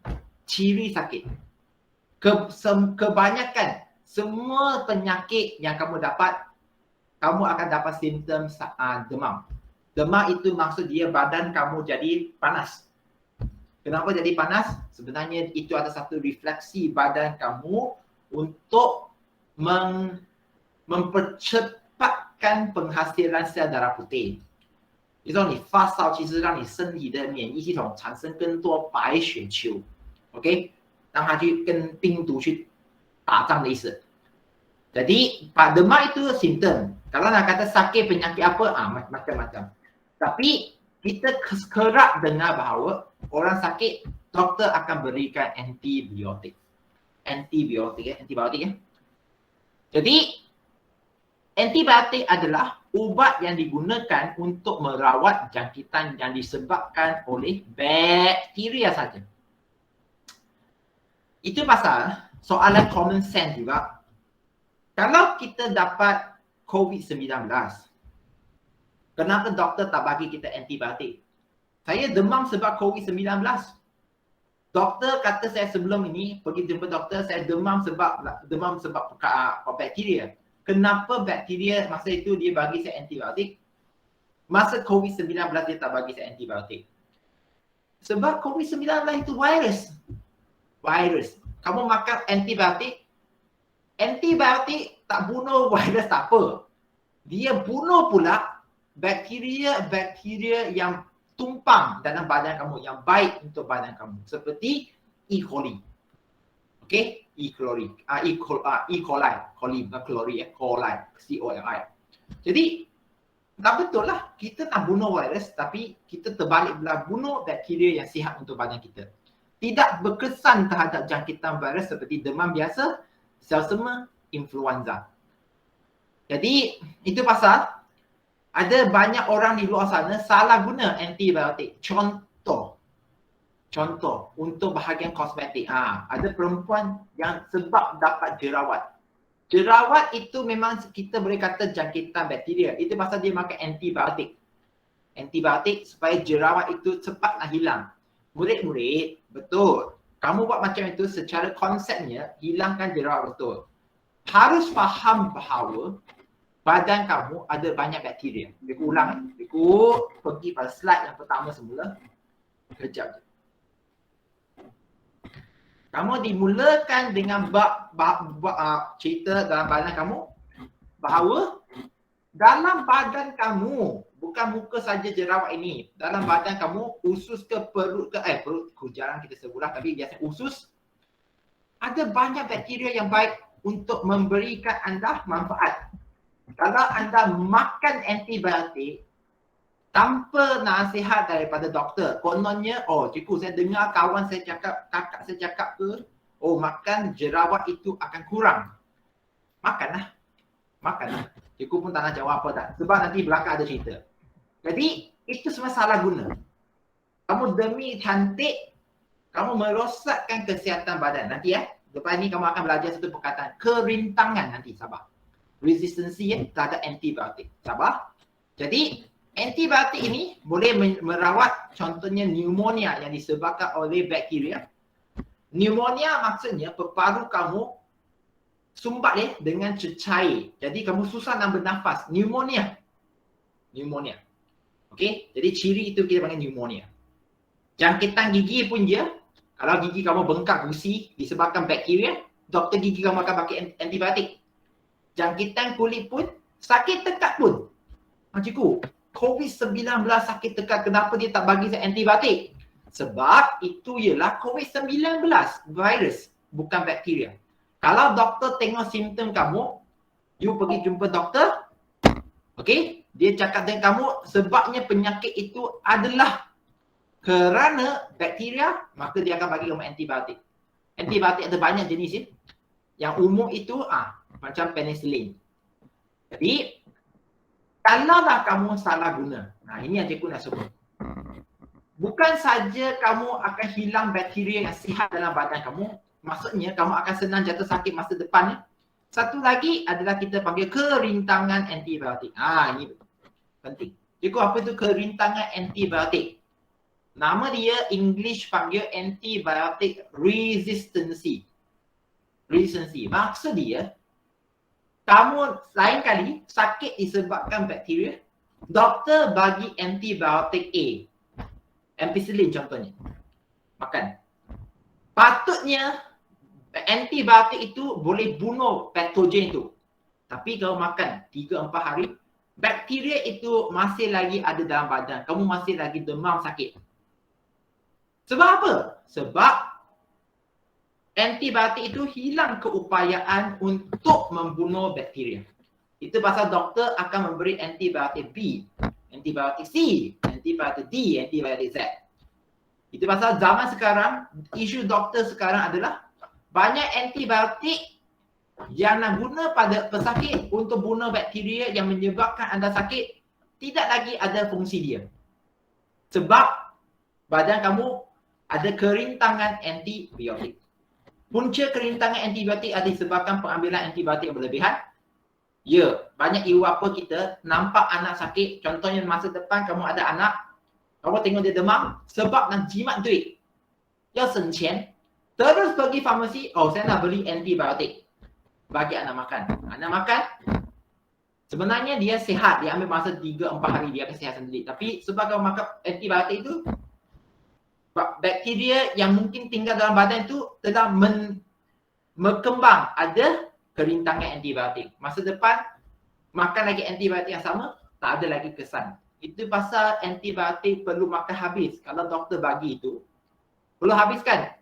ciri sakit. Kebanyakan semua penyakit yang kamu dapat, kamu akan dapat simptom demam. Demam itu maksud dia badan kamu jadi panas. Kenapa jadi panas? Sebenarnya itu ada satu refleksi badan kamu untuk mempercepatkan penghasilan sel darah putih。也就是你发烧其实让你身体的免疫系统产生更多白血球 ，OK， 让它去跟病毒去打仗的意思。Jadi demam itu simptom. Kalau nak kata sakit penyakit apa, macam-macam. Tapi kita kerap dengar bahawa orang sakit, doktor akan berikan antibiotik. Antibiotik. Jadi antibiotik adalah ubat yang digunakan untuk merawat jangkitan yang disebabkan oleh bakteria saja. Itu pasal soalan common sense juga. Kalau kita dapat COVID-19, kenapa doktor tak bagi kita antibiotik? Saya demam sebab COVID-19. Doktor kata saya sebelum ini pergi jumpa doktor, saya demam sebab bakteria. Kenapa bakteria masa itu dia bagi saya antibiotik? Masa COVID-19 dia tak bagi saya antibiotik. Sebab COVID-19 itu virus. Kamu makan antibiotik tak bunuh virus tak apa. Dia bunuh pula bakteria yang tumpang dalam badan kamu, yang baik untuk badan kamu. Seperti E. coli. Okay? E. coli, bukan chlorine, coli, C-O-L-I. Jadi, tak betul lah. Kita nak bunuh virus, tapi kita terbalik pula bunuh bakteria yang sihat untuk badan kita. Tidak berkesan terhadap jangkitan virus seperti demam biasa, selsema, influenza. Jadi, itu pasal ada banyak orang di luar sana salah guna antibiotik. Contoh untuk bahagian kosmetik. Ada perempuan yang sebab dapat jerawat. Jerawat itu memang kita boleh kata jangkitan bakteria. Itu pasal dia makan antibiotik. Antibiotik supaya jerawat itu cepat nak hilang. Murid-murid, betul. Kamu buat macam itu secara konsepnya hilangkan jerawat betul. Harus faham bahawa badan kamu ada banyak bakteria. Aku ulang. Aku pergi pada slide yang pertama semula. Kejap je. Kamu dimulakan dengan cerita dalam badan kamu. bahawa dalam badan kamu, bukan muka saja jerawat ini, dalam badan kamu, usus ke perut ke, perut jarang kita sebutlah, tapi biasanya usus, ada banyak bakteria yang baik untuk memberikan anda manfaat. Kalau anda makan antibiotik tanpa nasihat daripada doktor, kononnya, cikgu saya dengar kawan saya cakap, kakak saya cakap ke, makan jerawat itu akan kurang. Makanlah. Cikgu pun tak nak jawab apa tak. Sebab nanti belakang ada cerita. Jadi, itu semua salah guna. Kamu demi cantik, kamu merosakkan kesihatan badan. Nanti lepas ni kamu akan belajar satu perkataan. Kerintangan nanti, sabar. Resistensi terhadap antibiotik. Sabar. Jadi, antibiotik ini boleh merawat contohnya pneumonia yang disebabkan oleh bakteria. Pneumonia maksudnya paru kamu sumbat dengan cecair. Jadi kamu susah nak bernafas. Pneumonia. Okey, jadi ciri itu kita panggil pneumonia. Jangkitan gigi pun dia, kalau gigi kamu bengkak gusi disebabkan bakteria, doktor gigi kamu akan pakai antibiotik. Jangkitan kulit pun, sakit tekak pun. Cikgu, COVID-19 sakit tekak, kenapa dia tak bagi saya antibiotik? Sebab itu ialah COVID-19 virus, bukan bakteria. Kalau doktor tengok simptom kamu, you pergi jumpa doktor, okey, dia cakap dengan kamu sebabnya penyakit itu adalah kerana bakteria, maka dia akan bagi kamu antibiotik. Antibiotik ada banyak jenis ya. Yang umum itu macam penicillin. Jadi, kalaulah kamu salah guna, ini yang cikgu nak sebut. Bukan saja kamu akan hilang bakteria yang sihat dalam badan kamu, maksudnya kamu akan senang jatuh sakit masa depan. Satu lagi adalah kita panggil kerintangan antibiotik. Ini penting. Cikgu, apa itu kerintangan antibiotik? Nama dia English panggil antibiotic resistance. Maksud dia, kamu lain kali sakit disebabkan bakteria, doktor bagi antibiotik A. Ampicillin contohnya. Makan. Patutnya antibiotik itu boleh bunuh patogen itu. Tapi kalau makan 3-4 hari, bakteria itu masih lagi ada dalam badan. Kamu masih lagi demam sakit. Sebab apa? Sebab antibiotik itu hilang keupayaan untuk membunuh bakteria. Itu pasal doktor akan memberi antibiotik B, antibiotik C, antibiotik D, antibiotik Z. Itu pasal zaman sekarang, isu doktor sekarang adalah banyak antibiotik yang nak guna pada pesakit untuk bunuh bakteria yang menyebabkan anda sakit, tidak lagi ada fungsi dia. Sebab badan kamu ada kerintangan antibiotik. Punca kerintangan antibiotik ada disebabkan pengambilan antibiotik yang berlebihan. Ya, banyak ibu bapa kita nampak anak sakit, contohnya masa depan kamu ada anak, kamu tengok dia demam sebab nak jimat duit. Ya sencen, terus pergi farmasi, saya nak beli antibiotik. Bagi anak makan. Anak makan, sebenarnya dia sihat, dia ambil masa 3-4 hari dia akan sihat sendiri. Tapi sebab kamu makan antibiotik itu, bakteria yang mungkin tinggal dalam badan itu telah berkembang, ada kerintangan antibiotik. Masa depan, makan lagi antibiotik yang sama, tak ada lagi kesan. Itu pasal antibiotik perlu makan habis. Kalau doktor bagi itu, perlu habiskan.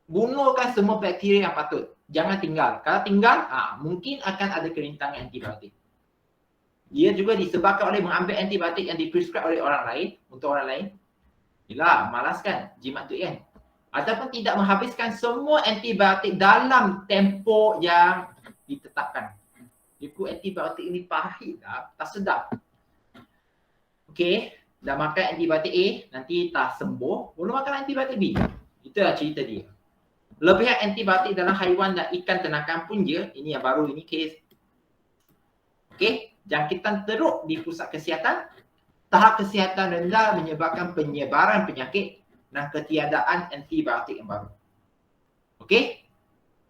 Bunuhkan semua bakteria yang patut. Jangan tinggal. Kalau tinggal, mungkin akan ada kerintangan antibiotik. Dia juga disebabkan oleh mengambil antibiotik yang diprescribe oleh orang lain, untuk orang lain. Yelah, malas kan jimat tu kan. Ataupun tidak menghabiskan semua antibiotik dalam tempoh yang ditetapkan. Ikut antibiotik ini pahit dah, tak sedap. Okey, dah makan antibiotik A, nanti tak sembuh, boleh makan antibiotik B. Itulah cerita dia. Lebihan antibiotik dalam haiwan dan ikan ternakan pun dia, ini yang baru, ini kes. Okey, jangkitan teruk di pusat kesihatan, tahap kesihatan rendah menyebabkan penyebaran penyakit dan ketiadaan antibiotik yang baru. Okey?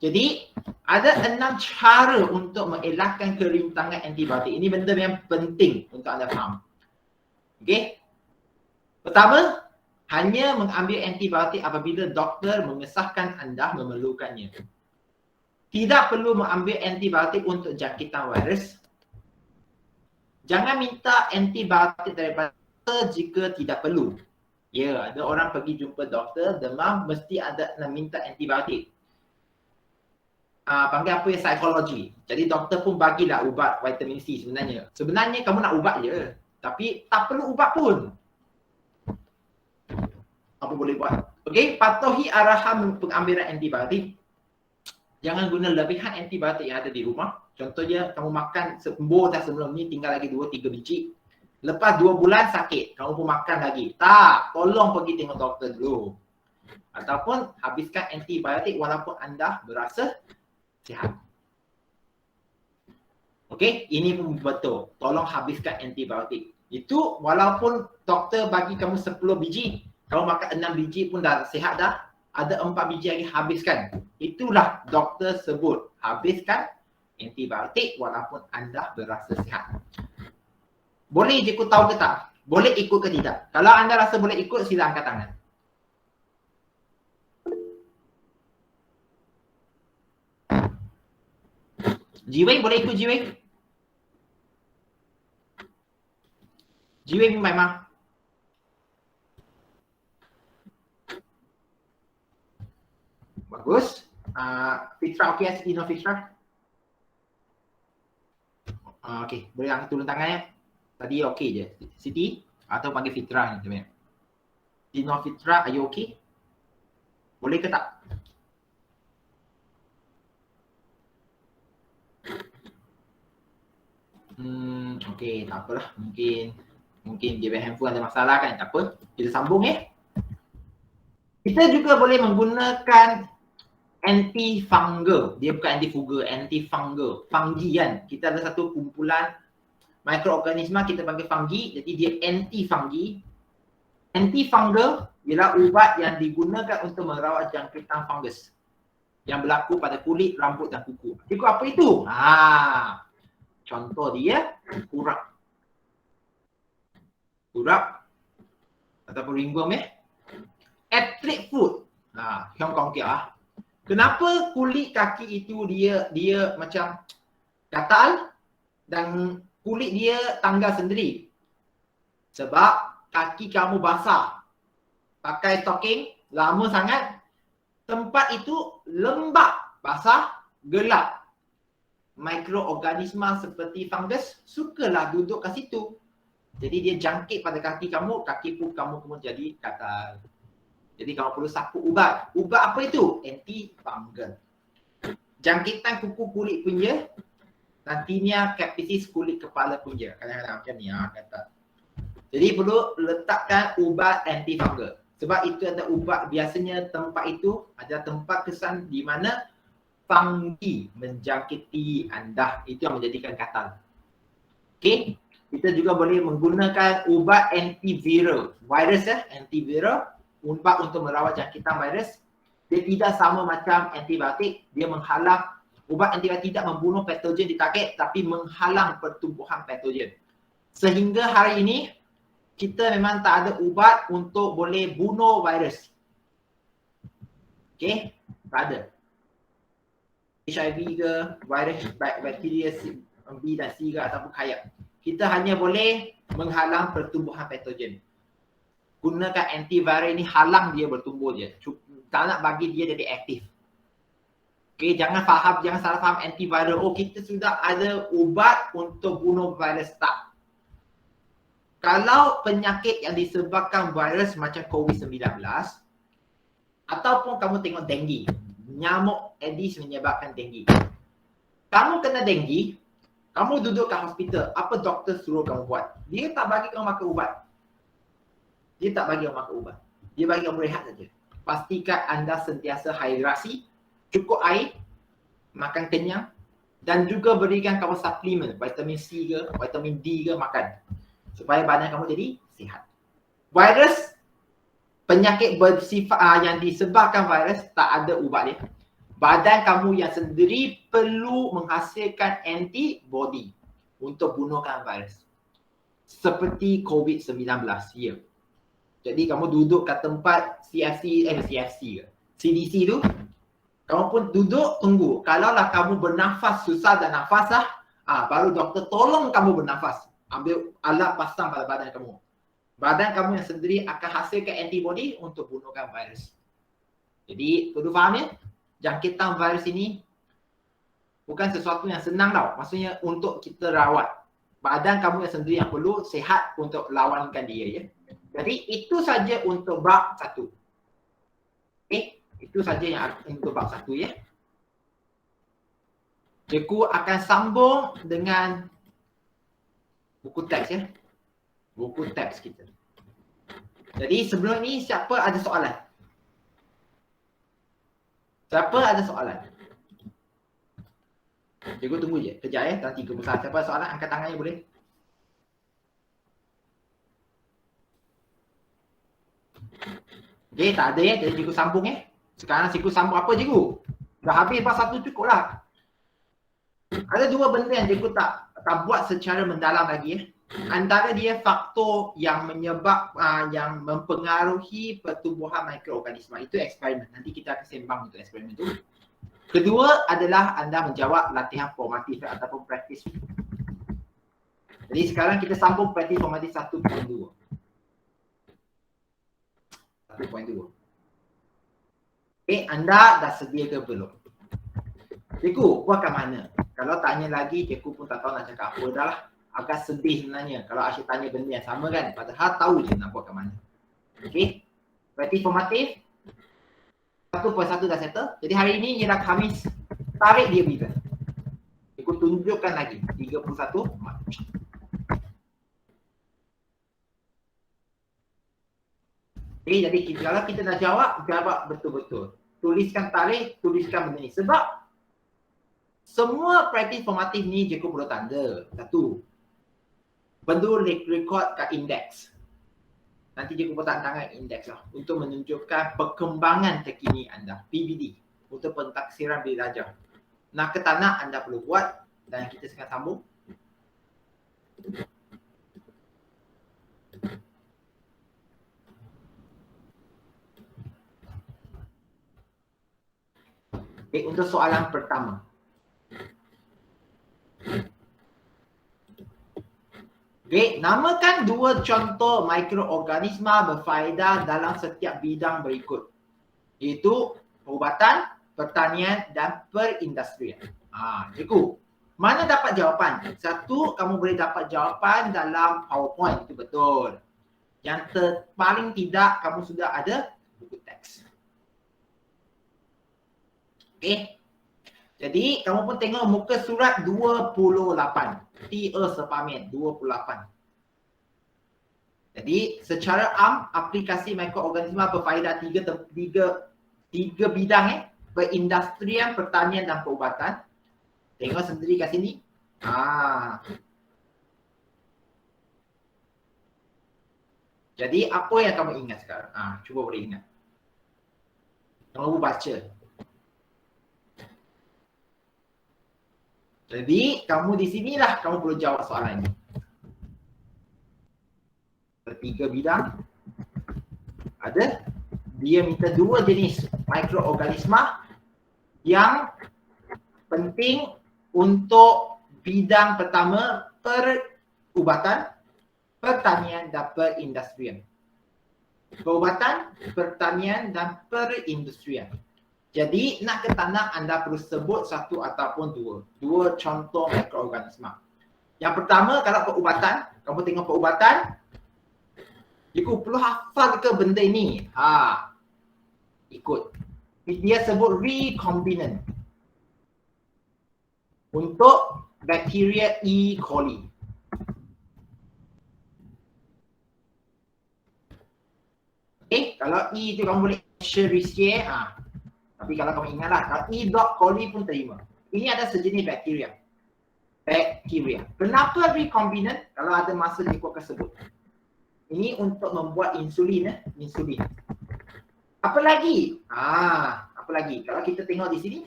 Jadi, ada 6 cara untuk mengelakkan kerintangan antibiotik. Ini benda yang penting untuk anda faham. Okey? Pertama, hanya mengambil antibiotik apabila doktor mengesahkan anda memerlukannya. Tidak perlu mengambil antibiotik untuk jangkitan virus. Jangan minta antibiotik daripada doktor jika tidak perlu. Ya, ada orang pergi jumpa doktor, demam, mesti ada nak minta antibiotik. Panggil apa ya, psikologi. Jadi doktor pun bagilah ubat vitamin C sebenarnya. Sebenarnya kamu nak ubat je, tapi tak perlu ubat pun. Apa boleh buat? Okey, patuhi arahan pengambilan antibiotik. Jangan guna lebihan antibiotik yang ada di rumah. Contohnya, kamu makan sembur dah sebelum ni, tinggal lagi 2-3 biji. Lepas 2 bulan sakit, kamu pun makan lagi. Tak, tolong pergi tengok doktor dulu. Ataupun habiskan antibiotik walaupun anda berasa sihat. Okey, ini pun betul. Tolong habiskan antibiotik. Itu walaupun doktor bagi kamu 10 biji, kamu makan 6 biji pun dah sihat dah. Ada 4 biji lagi, habiskan. Itulah doktor sebut, habiskan antibiotik walaupun anda berasa sihat. Boleh je ikut tahu ke tak? Boleh ikut ke tidak? Kalau anda rasa boleh ikut, sila angkat tangan. Jiwei boleh ikut Jiwei? Jiwei memang. Bagus. Fitra okey, Siti no Fitra? Okey, boleh angkat turun tangan ya. Tadi okey je. Siti atau panggil Fitra ni teman. Siti no Fitra, are you okay? Boleh ke tak? Okey, tak apalah. Mungkin dia handphone ada masalah kan, tak apa. Kita sambung ya. Kita juga boleh menggunakan antifungal. Dia bukan antifungal, antifungal. Fungi kan. Kita ada satu kumpulan mikroorganisma kita panggil fungi, jadi dia anti-fungi. Antifungal ialah ubat yang digunakan untuk merawat jangkitan fungus yang berlaku pada kulit, rambut dan kuku. Kuku apa itu? Contoh dia kurap. Kurap ataupun ringworm ya. Arthritic foot. Hong Kong kia. Kenapa kulit kaki itu dia macam gatal dan kulit dia tanggal sendiri? Sebab kaki kamu basah. Pakai stocking lama sangat, tempat itu lembab, basah, gelap. Mikroorganisma seperti fungus sukalah duduk kat situ. Jadi dia jangkit pada kaki kamu, kaki pun kamu pun jadi gatal. Jadi kamu perlu sapu ubat. Ubat apa itu? Antifungal. Jangkitan kuku kulit punca, nantinya capitis kulit kepala punca. Kadang-kadang macam ni kata. Jadi perlu letakkan ubat antifungal. Sebab itu ada ubat, biasanya tempat itu ada tempat kesan di mana fungi menjangkiti anda. Itu yang menjadikan gatal. Okey. Kita juga boleh menggunakan ubat antiviral. Virus antiviral. Ubat untuk merawat jangkitan virus. Dia tidak sama macam antibiotik. Dia menghalang, ubat antibiotik tidak membunuh patogen di target, tapi menghalang pertumbuhan patogen. Sehingga hari ini, kita memang tak ada ubat untuk boleh bunuh virus. Okey? Tak ada. HIV ke, virus, bakteria B dan C ke ataupun kayak. Kita hanya boleh menghalang pertumbuhan patogen. Gunakan antiviral ini, halang dia bertumbuh je. Tak nak bagi dia jadi aktif. Okey, jangan salah faham antiviral. Oh, kita sudah ada ubat untuk bunuh virus. Tak. Kalau penyakit yang disebabkan virus macam COVID-19 ataupun kamu tengok denggi, nyamuk Aedes menyebabkan denggi. Kamu kena denggi, kamu duduk kat hospital, apa doktor suruh kamu buat? Dia tak bagi kamu makan ubat. Dia tak bagi kamu makan ubat. Dia bagi kamu rehat saja. Pastikan anda sentiasa hidrasi, cukup air, makan kenyang dan juga berikan kamu suplemen, vitamin C ke, vitamin D ke makan. Supaya badan kamu jadi sihat. Virus, penyakit bersifat yang disebabkan virus, tak ada ubat dia. Badan kamu yang sendiri perlu menghasilkan antibody untuk bunuhkan virus. Seperti COVID-19, ya. Jadi kamu duduk kat tempat CDC tu, kamu pun duduk tunggu. Kalaulah kamu bernafas susah dan nafas baru doktor tolong kamu bernafas. ambil alat pasang pada badan kamu. Badan kamu yang sendiri akan hasilkan antibody untuk bunuhkan virus. Jadi perlu faham ya, jangkitan virus ini bukan sesuatu yang senang tau. Maksudnya untuk kita rawat. Badan kamu yang sendiri yang perlu sihat untuk lawankan dia ya. Jadi itu saja untuk bab 1. Okay, itu saja yang untuk bab 1 ya. Cikgu akan sambung dengan buku teks ya. Buku teks kita. Jadi sebelum ini siapa ada soalan? Siapa ada soalan? Cikgu tunggu je. Kejap ya. Dalam 3 besar. Siapa ada soalan? Angkat tangannya boleh. Okay, tak ada ya. Jadi cikgu sambung ya. Sekarang cikgu sambung apa cikgu? Dah habis bab 1 cukup lah. Ada 2 benda yang cikgu tak buat secara mendalam lagi ya. Antara dia faktor yang yang mempengaruhi pertumbuhan mikroorganisma. Itu eksperimen. Nanti kita akan sembang untuk eksperimen itu. Kedua adalah anda menjawab latihan formatif ataupun praktis. Jadi sekarang kita sambung praktis formatif 1.2. 1.2. Okay, anda dah sedia ke belum? Cikgu, buat kat mana? Kalau tanya lagi, cikgu pun tak tahu nak cakap apa dah lah. Agak sedih sebenarnya kalau Asyik tanya benda yang sama kan. Padahal tahu je nak buat kat mana. Okay. Praktis formatif 1.1 dah settle. Jadi hari ini ialah Khamis. Tarik dia bila. Cikgu tunjukkan lagi 31 Mac. Okay, jadi kalau kita dah jawab betul-betul. Tuliskan tarikh, tuliskan benda ni. Sebab semua praktis formatif ni cikgu perlu tanda. Satu, perlu rekod kat indeks. Nanti cikgu letak tangan indeks lah untuk menunjukkan perkembangan terkini anda. PBD untuk pentaksiran bilik darjah. Nak ke tak nak anda perlu buat dan kita sekarang sambung. Okay, untuk soalan pertama. Okay, namakan 2 contoh mikroorganisma berfaedah dalam setiap bidang berikut. Iaitu perubatan, pertanian dan perindustrian. Cikgu, mana dapat jawapan? Satu, kamu boleh dapat jawapan dalam PowerPoint, itu betul. Yang paling tidak, kamu sudah ada buku teks. Okay. Jadi, kamu pun tengok muka surat 28. T.E. Sepamian, 28. Jadi, secara aplikasi mikroorganisma berfaedah tiga bidang perindustrian, pertanian dan perubatan. Tengok sendiri kat sini. Jadi, apa yang kamu ingat sekarang? Cuba boleh ingat. Kamu baca. Jadi, kamu di sinilah kamu perlu jawab soalan ini. Tiga bidang. Ada. Dia minta 2 jenis mikroorganisma yang penting untuk bidang pertama, perubatan, pertanian dan perindustrian. Perubatan, pertanian dan perindustrian. Jadi nak ke tak nak anda perlu sebut 1 ataupun 2 contoh mikroorganisma. Yang pertama kalau perubatan, kamu tengok perubatan, cikgu perlu hafal ke benda ini? Ikut. Dia sebut recombinant. Untuk bakteria E. coli. Okay, kalau E tu kamu boleh Escherichia. Tapi kalau kamu ingatlah, kalau E. coli pun terima. Ini ada sejenis bakteria. Kenapa recombinant? Kalau ada masa cikgu akan sebut. Ini untuk membuat insulin. Insulin. Apa lagi? Apa lagi? Kalau kita tengok di sini.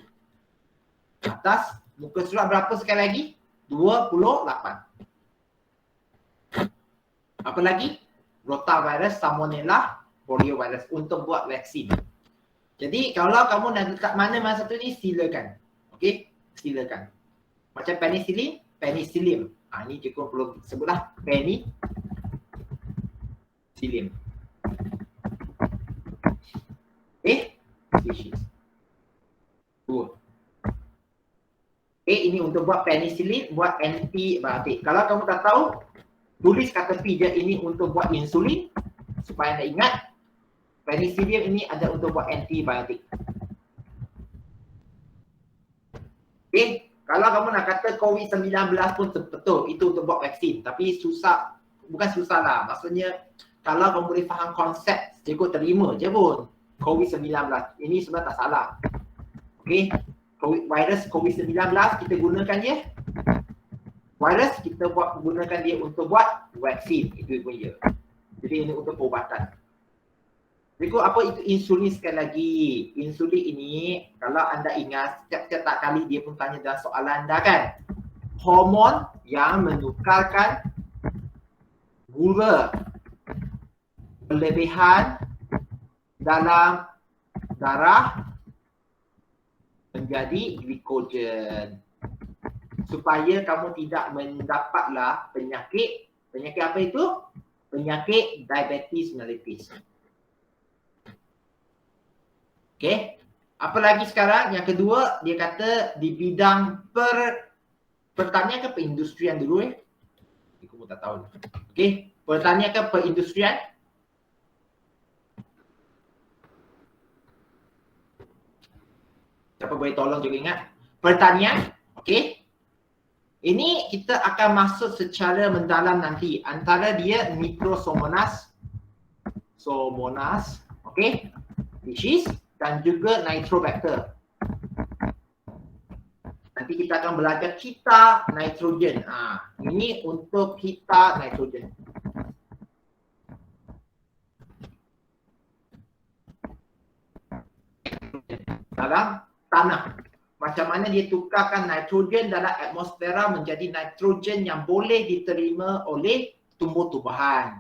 Atas, muka surat berapa sekali lagi? 28. Apa lagi? Rotavirus, Salmonella, poliovirus untuk buat vaksin. Jadi kalau kamu nak letak mana-mana satu ni, silakan. Okey? Silakan. Macam penicillin, penicillium. Ini cikgu perlu sebutlah penicillium. Species. 2. Ini untuk buat penicillin, buat antibiotik. Kalau kamu tak tahu, tulis kat tepi je ini untuk buat insulin supaya anda ingat. Penicillium ini ada untuk buat antibiotik. Kalau kamu nak kata COVID-19 pun betul, itu untuk buat vaksin. Tapi susah, bukan susah lah. Maksudnya, kalau kamu boleh faham konsep, cikgu terima je pun. COVID-19, ini sebenarnya tak salah. Virus COVID-19 kita gunakan dia. Virus kita gunakan dia untuk buat vaksin. Itu pun dia. Jadi ini untuk perubatan. Cikgu, apa itu insulin sekali lagi? Insulin ini, kalau anda ingat, setiap kali dia pun tanya dalam soalan anda kan? Hormon yang menukarkan gula berlebihan dalam darah menjadi glikogen. Supaya kamu tidak mendapatlah penyakit. Penyakit apa itu? Penyakit diabetes mellitus. Apa lagi sekarang? Yang kedua, dia kata di bidang pertanian ke perindustrian dulu Aku pun tak tahu. Pertanian ke perindustrian? Siapa boleh tolong juga ingat? Pertanian, ini kita akan masuk secara mendalam nanti. Antara dia Microsomonas, species, dan juga Nitrobacter. Nanti kita akan belajar kita nitrogen. Ini untuk kita nitrogen. Dalam tanah. Macam mana dia tukarkan nitrogen dalam atmosfera menjadi nitrogen yang boleh diterima oleh tumbuh-tumbuhan.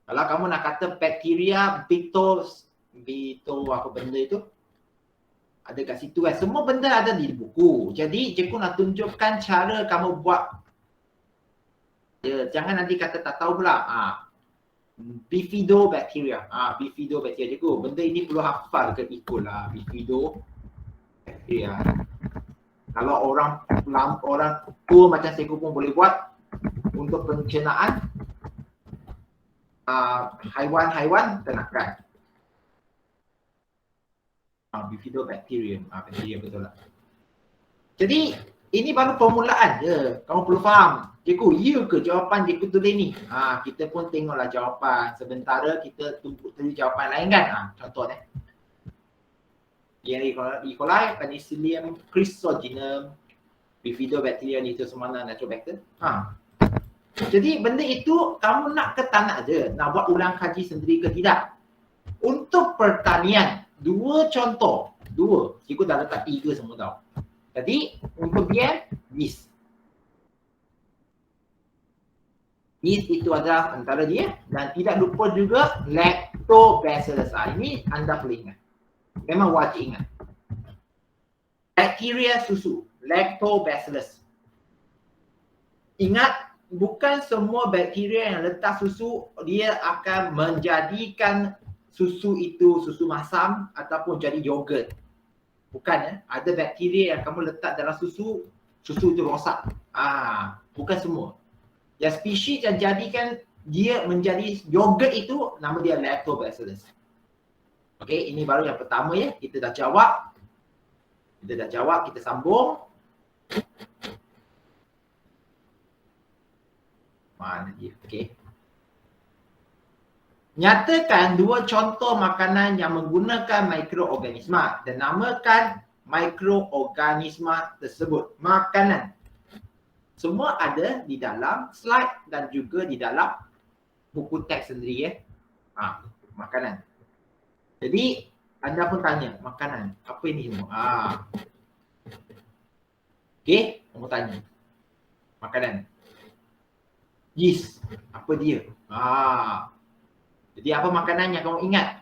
Kalau kamu nak kata bakteria, apa benda itu? Ada kat situ kan. Semua benda ada di buku. Jadi cikgu nak tunjukkan cara kamu buat. Jangan nanti kata tak tahu pula. Bifidobacteria. Bifidobacteria cikgu. Benda ini perlu hafal ke ikut lah. Bifidobacteria. Kalau orang tua macam cikgu pun boleh buat untuk pencernaan haiwan ternakan. Bifidobacterium. Bakteria betul lah. Jadi ini baru permulaan je. Kamu perlu faham. Cikgu, ya ke jawapan cikgu tulis ni? Kita pun tengoklah jawapan. Sementara kita tulis jawapan lain kan? Contoh ni. E. coli, Penicillium chrysogenum, Bifidobacteria, Nitrosomana, Nitrobacter. Jadi benda itu kamu nak ke tak nak je? Nak buat ulang kaji sendiri ke tidak? Untuk pertanian, 2 contoh. 2. Cikgu dah letak 3 semua tahu. Jadi untuk biar yeast. Yeast itu adalah antara dia. Dan tidak lupa juga lactobacillus. Ini anda perlu ingat. Memang wajib ingat. Bakteria susu. Lactobacillus. Ingat, bukan semua bakteria yang letak susu, dia akan menjadikan susu itu susu masam ataupun jadi yogurt. Bukan ada bakteria yang kamu letak dalam susu itu rosak. Bukan semua. Yang spesies yang jadikan dia menjadi yogurt itu nama dia lactobacillus. Ini baru yang pertama ya. Kita dah jawab, kita sambung. Mana dia? Nyatakan 2 contoh makanan yang menggunakan mikroorganisma dan namakan mikroorganisma tersebut. Makanan. Semua ada di dalam slide dan juga di dalam buku teks sendiri ya. Makanan. Jadi anda pun tanya, makanan. Apa ini semua? Kamu tanya. Makanan. Yeast. Apa dia? Jadi apa makanan yang kamu ingat?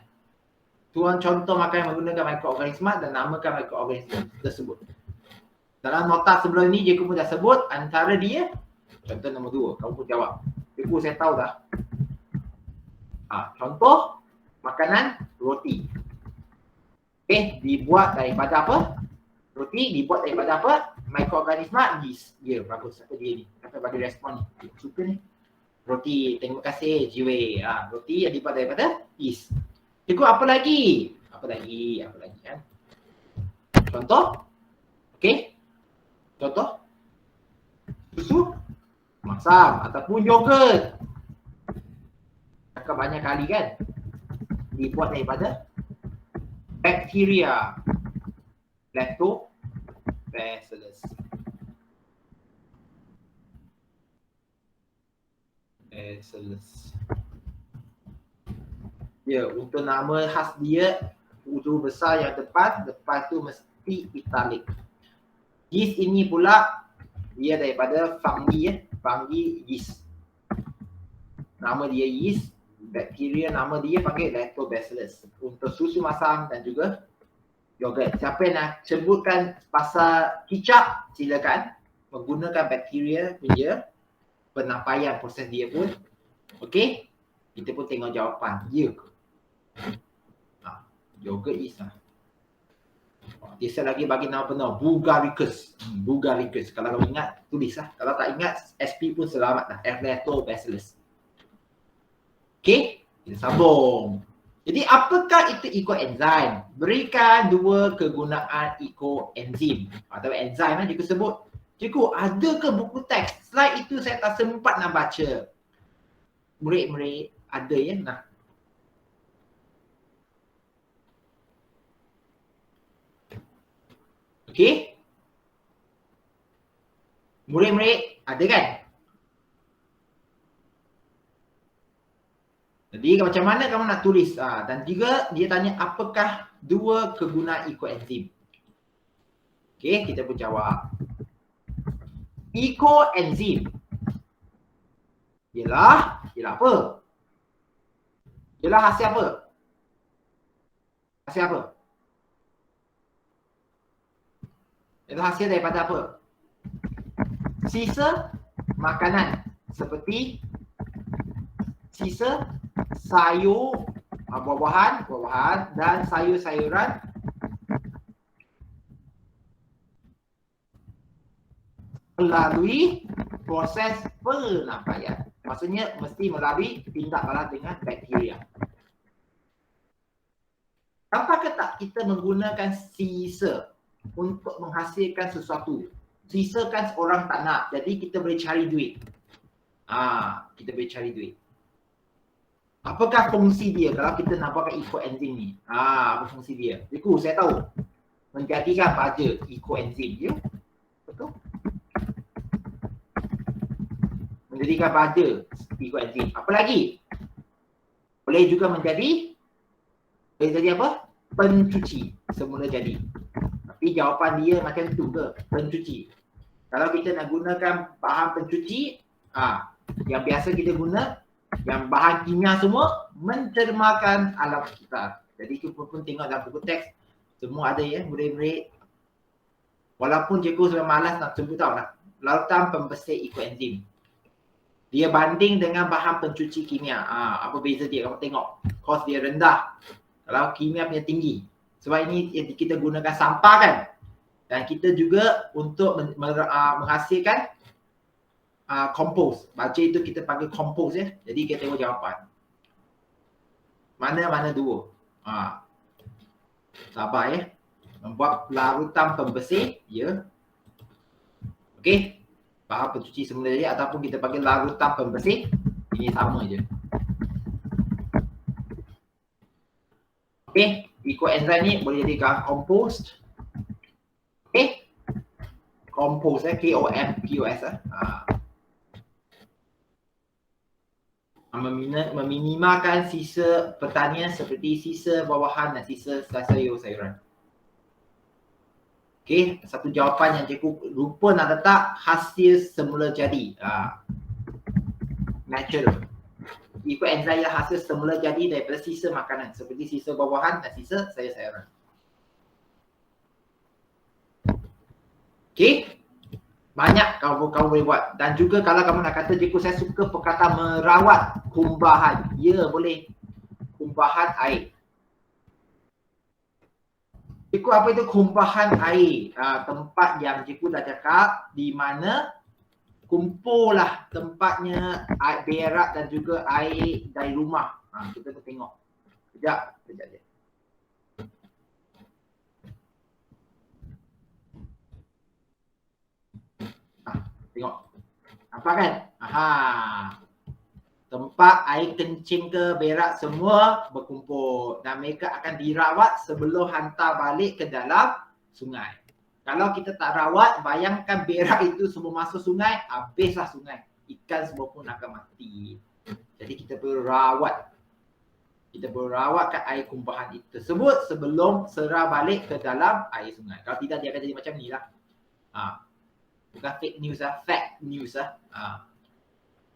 Tuan contoh makanan yang menggunakan mikroorganisma dan namakan mikroorganisma tersebut. Dalam nota sebelum ni cikgu pun dah sebut antara dia. Contoh nombor 2, kamu pun jawab. Cikgu saya tahu dah. Contoh makanan roti. Dibuat daripada apa? Roti dibuat daripada apa? Mikroorganisma yeast. Ya, bagus. Siapa dia ni? Siapa bagi respon ni? Suka ni. Roti, terima kasih Jiwe. Roti yang dibuat daripada yeast. Cikgu apa lagi? Apa lagi kan? Contoh? Contoh? Susu masam ataupun yogurt. Cakap banyak kali kan? Dibuat daripada bakteria. Lactobacillus. Ya, untuk nama khas dia, huruf besar yang depan tu mesti italic. Yeast ini pula dia daripada fungi yeast. Nama dia yeast, bakteria nama dia panggil Lactobacillus. Untuk susu masam dan juga yogurt. Siapa yang nak sebutkan pasal kicap, silakan menggunakan bakteria punya penampaian proses dia pun. Okey, kita pun tengok jawapan. Ya ke? Yogurt yeast lah. Dia lagi bagi nama benar, Bulgaricus. Bulgaricus. Kalau kamu ingat, tulislah. Kalau tak ingat, SP pun selamat lah. Lactobacillus. Okey, kita sambung. Jadi apakah itu ekoenzim? Berikan 2 kegunaan ekoenzim atau enzim yang cikgu sebut. Cikgu, ada ke buku teks? Slide itu saya tak sempat nak baca. Murid-murid ada ya nak? Okey? Murid-murid ada kan? Jadi macam mana kamu nak tulis? Dan juga dia tanya apakah 2 kegunaan ekoenzim. Okey, kita pun jawab. Ekoenzim ialah apa? Ialah hasil apa? Hasil apa? Ialah hasil daripada apa? Sisa makanan seperti sisa sayur, buah-buahan dan sayur-sayuran melalui proses penampaian. Maksudnya mesti melalui tindak balas dengan bakteria. Apakah tak kita menggunakan sisa untuk menghasilkan sesuatu? Sisa kan orang tak nak, jadi kita boleh cari duit. Kita boleh cari duit. Apakah fungsi dia kalau kita nak pakai ekoenzim ni? Apa fungsi dia? Cikgu, saya tahu. Menjadikan baja ekoenzim dia. Betul? Menjadikan baja ekoenzim. Apa lagi? Boleh juga menjadi apa? Pencuci. Semula jadi. Tapi jawapan dia macam tu ke? Pencuci. Kalau kita nak gunakan bahan pencuci, yang biasa kita guna, yang bahan kimia semua mencermakan alam sekitar. Jadi kita pun tengok dalam buku teks, semua ada ya, murid-murid. Walaupun cikgu sudah malas nak sebut tahu lah. Larutan pembersih ekoenzim. Dia banding dengan bahan pencuci kimia. Apa beza dia? Kamu tengok. Kos dia rendah. Kalau kimia punya tinggi. Sebab ini kita gunakan sampah kan. Dan kita juga untuk menghasilkan kompos. Baca itu kita panggil kompos ya. Jadi kita tengok jawapan. Mana 2? Sabar ya. Membuat larutan pembersih, ya. Okey. Bahan pencuci semula jadi ataupun kita panggil larutan pembersih. Ini sama je. Okey. Ekoenzim ni boleh jadikan kompost. Okey. Kompos KOMPOS meminimalkan sisa pertanian seperti sisa buah-buahan dan sisa sayur-sayuran. Okey, satu jawapan yang cikgu lupa nak letak hasil semula jadi. Natural. Ekoenzim ialah hasil semula jadi daripada sisa makanan seperti sisa buah-buahan dan sisa sayur-sayuran. Okey. Banyak kamu boleh buat. Dan juga kalau kamu nak kata, cikgu saya suka perkataan merawat kumbahan. Ya, boleh. Kumbahan air. Cikgu, apa itu kumbahan air? Tempat yang cikgu dah cakap di mana kumpul lah tempatnya air berak dan juga air dari rumah. Kita tengok. Sekejap je. Tengok. Nampak kan? Tempat air kencing ke berak semua berkumpul dan mereka akan dirawat sebelum hantar balik ke dalam sungai. Kalau kita tak rawat, bayangkan berak itu semua masuk sungai, habislah sungai. Ikan semua pun akan mati. Jadi kita perlu rawat. Kita perlu rawatkan air kumpahan itu tersebut sebelum serah balik ke dalam air sungai. Kalau tidak, dia akan jadi macam ni lah. Bukan fake news lah, fact news lah.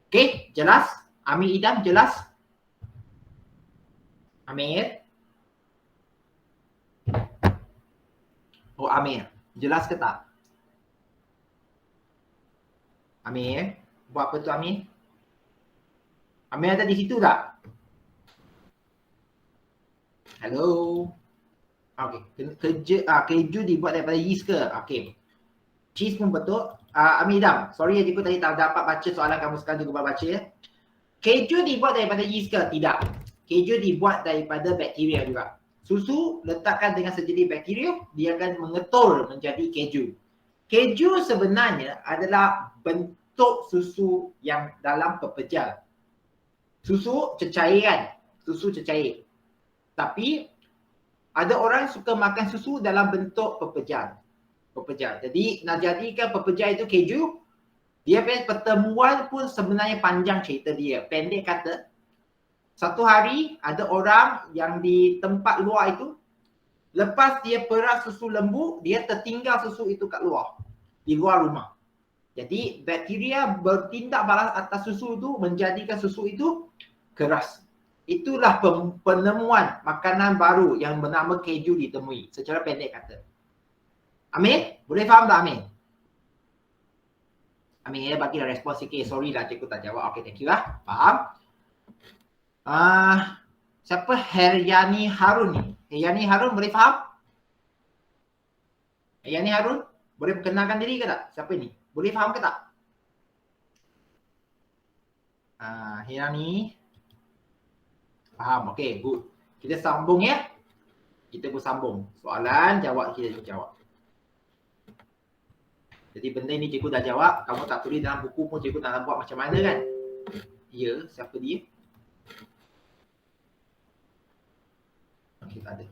Okay, jelas? Amir Idam, jelas? Amir? Oh, Amir. Jelas ke tak? Amir? Buat apa tu Amir? Amir ada di situ tak? Hello? Okay. Keju dibuat daripada yeast ke? Okay. Cheese pun betul. Amir Idam, sorry cikgu tadi tak dapat baca soalan kamu, sekarang cikgu baca ya. Keju dibuat daripada yeast ke? Tidak. Keju dibuat daripada bakteria juga. Susu letakkan dengan sejadi bakteria, dia akan mengetul menjadi keju. Keju sebenarnya adalah bentuk susu yang dalam pepejal. Susu cecair. Tapi ada orang suka makan susu dalam bentuk pepejal. Jadi nak jadikan pepejal itu keju, dia pertemuan pun sebenarnya panjang cerita dia. Pendek kata, satu hari ada orang yang di tempat luar itu, lepas dia peras susu lembu, dia tertinggal susu itu kat luar, di luar rumah. Jadi bakteria bertindak balas atas susu itu, menjadikan susu itu keras. Itulah penemuan makanan baru yang bernama keju ditemui, secara pendek kata. Amir, boleh faham tak Amir? Amir bagi respon sikit. Sorry lah cikgu tak jawab. Okay, thank you lah. Faham? Siapa Heryani Harun ni? Heryani Harun boleh faham? Heryani Harun boleh perkenalkan diri ke tak? Siapa ni? Boleh faham ke tak? Heryani faham. Okay, good. Kita sambung ya. Kita bersambung. Soalan, jawab, kita jawab. Jadi benda ni cikgu dah jawab. Kamu tak tulis dalam buku pun cikgu tak nak buat macam mana kan? Ya, siapa dia? Okey, tak ada.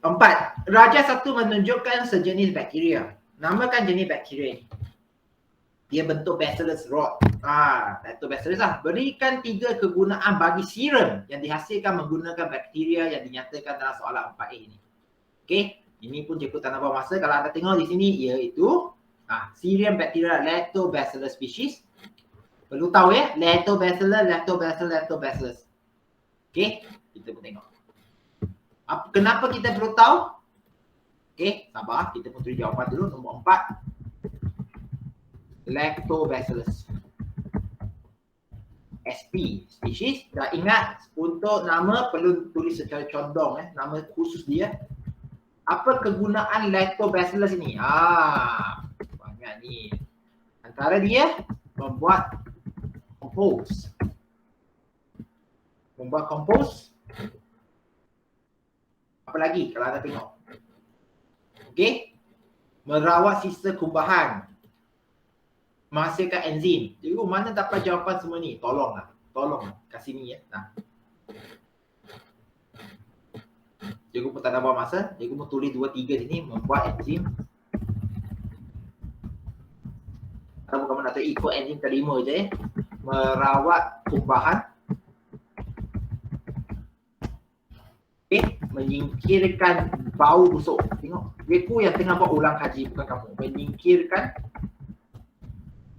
4. Raja satu menunjukkan sejenis bakteria. Namakan jenis bakteria ni. Dia bentuk Bacillus rod. Lactobacillus lah. Berikan 3 kegunaan bagi serum yang dihasilkan menggunakan bakteria yang dinyatakan dalam soalan 4A ni. Okey. Ini pun cikgu tak nak buang masa. Kalau anda tengok di sini, iaitu serum bakteria Lactobacillus species. Perlu tahu ya, Lactobacillus. Okey, kita pun tengok. Kenapa kita perlu tahu? Okey, sabar. Kita pun tulis jawapan dulu. Nombor 4. Lactobacillus. SP, species. Dah ingat, untuk nama perlu tulis secara condong. Nama khusus dia. Apa kegunaan Lactobacillus ini? Banyak ni. Antara dia, membuat kompos. Apa lagi kalau anda tengok? Okey. Merawat sisa kumbahan. Menghasilkan enzim. Jadi mana dapat jawapan semua ni? Tolonglah. Kasih ni ya. Cikgu pun tak nak buang masa. Cikgu pun tulis 2-3 sini. Membuat enzim. Atau kamu nak tahu ikut enzim kelima je merawat kumbahan. Menyingkirkan bau busuk. Tengok. Cikgu yang tengah buat ulang kaji, bukan kamu. Menyingkirkan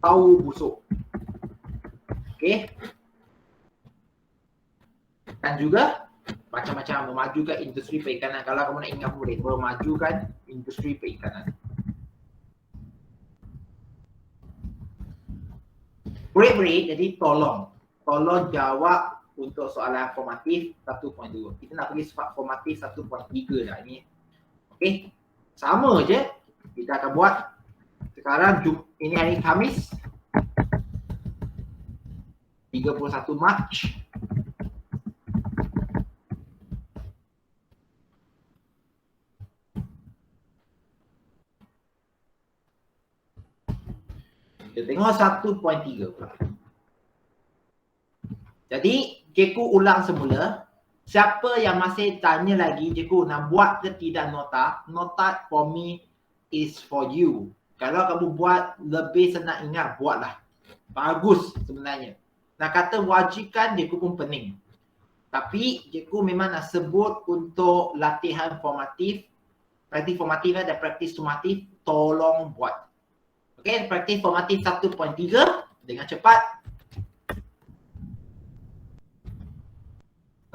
bau busuk. Okey. Dan juga macam-macam memajukan industri perikanan. Kalau kamu nak ingat boleh memajukan industri perikanan. Murid-murid, jadi tolong jawab untuk soalan formatif 1.2. Kita nak pergi sifat formatif 1.3 dah ni. Okey. Sama je. Kita akan buat sekarang ini hari Khamis 31 Mac. Kita tengok 1.3 pula. Jadi, cikgu ulang semula. Siapa yang masih tanya lagi, cikgu nak buat ke tidak nota? Nota for me is for you. Kalau kamu buat lebih senang ingat, buatlah. Bagus sebenarnya. Nak kata wajibkan, cikgu pun pening. Tapi, cikgu memang nak sebut untuk latihan formatif. Praktis formatif dan praktis sumatif, tolong buat. Okey, praktis formatif 1.3 dengan cepat.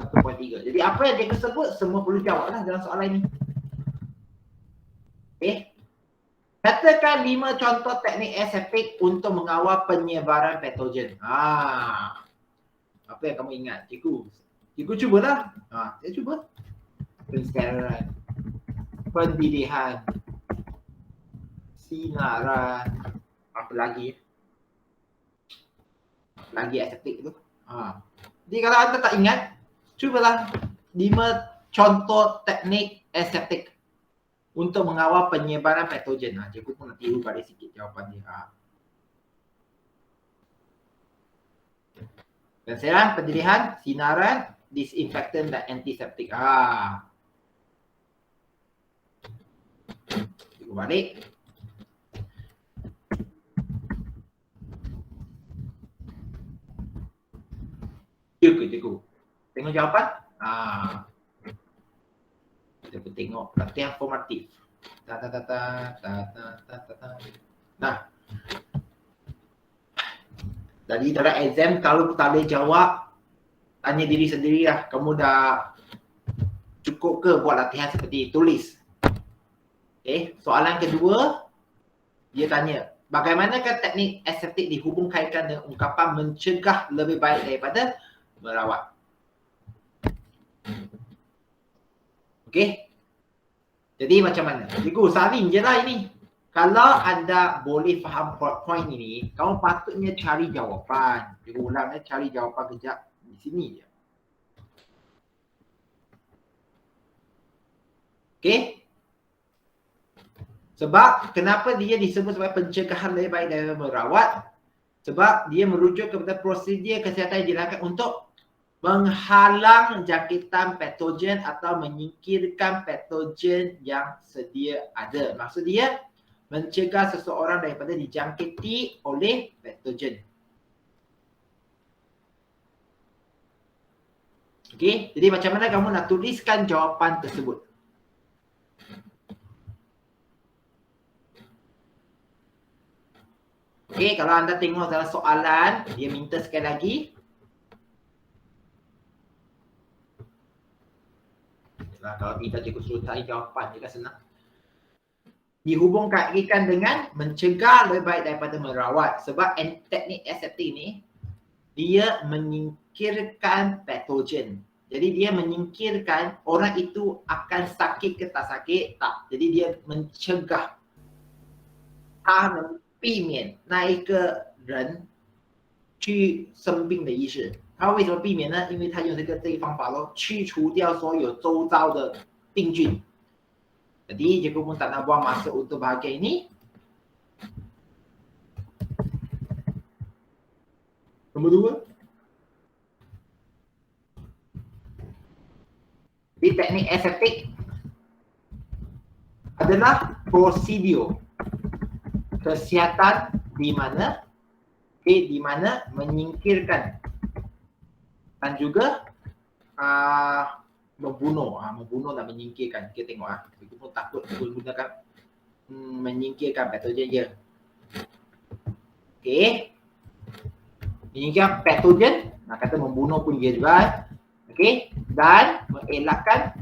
1.3. Jadi apa yang cikgu sebut semua perlu jawablah dalam soalan ini. Okey. Katakan 5 contoh teknik aseptik untuk mengawal penyebaran patogen. Apa yang kamu ingat? Cikgu cubalah. Saya cuba. Pensteran, pendilihan, sinaran, apa lagi? Lagi aseptik tu. Jadi kalau anda tak ingat, cubalah 5 contoh teknik aseptik untuk mengawal penyebaran patogen. Cikgu pun nak tiru balik sikit jawapan dia. Pensteran, pendilihan, sinaran, disinfektan dan antiseptik. Cikgu balik. Ya ke cikgu? Tengok jawapan. Kita pun tengok latihan formatif. Nah. Jadi dalam exam kalau tak boleh jawab, tanya diri sendirilah. Kamu dah cukup ke buat latihan seperti tulis? Okay. Soalan kedua, dia tanya, bagaimanakah teknik aseptik dihubungkaitkan dengan ungkapan mencegah lebih baik daripada merawat? Okey. Jadi macam mana? Cikgu saling je lah ini. Kalau anda boleh faham point ini, kamu patutnya cari jawapan. Cikgu ulang cari jawapan kejap di sini je. Okey. Sebab kenapa dia disebut sebagai pencegahan lebih baik daripada merawat? Sebab dia merujuk kepada prosedur kesihatan yang dilakukan untuk menghalang jangkitan patogen atau menyingkirkan patogen yang sedia ada. Maksud dia, mencegah seseorang daripada dijangkiti oleh patogen. Okey, jadi macam mana kamu nak tuliskan jawapan tersebut? Okey, kalau anda tengok dalam soalan, dia minta sekali lagi. Nah, kalau kita cikgu suruh cari jawapan, dia kan senang. Dihubungkan dengan mencegah lebih baik daripada merawat. Sebab teknik aseptik ni, dia menyingkirkan patogen. Jadi dia menyingkirkan orang itu akan sakit ke tak sakit, tak. Jadi dia mencegah. 避免那一个人去生病的意思。他为什么避免呢？因为他用这个方法咯，去除掉所有周遭的病菌。Jadi cikgu pun tak nak buang masa untuk bahagian ini. Nombor 2. Di teknik aseptik adalah prosedur kesihatan di mana menyingkirkan dan juga membunuh dan menyingkirkan. Kita tengok kita pun takut gunakan menyingkirkan patogen je. Okey. Menyingkirkan patogen, nak kata membunuh pun dia juga. Okey, dan mengelakkan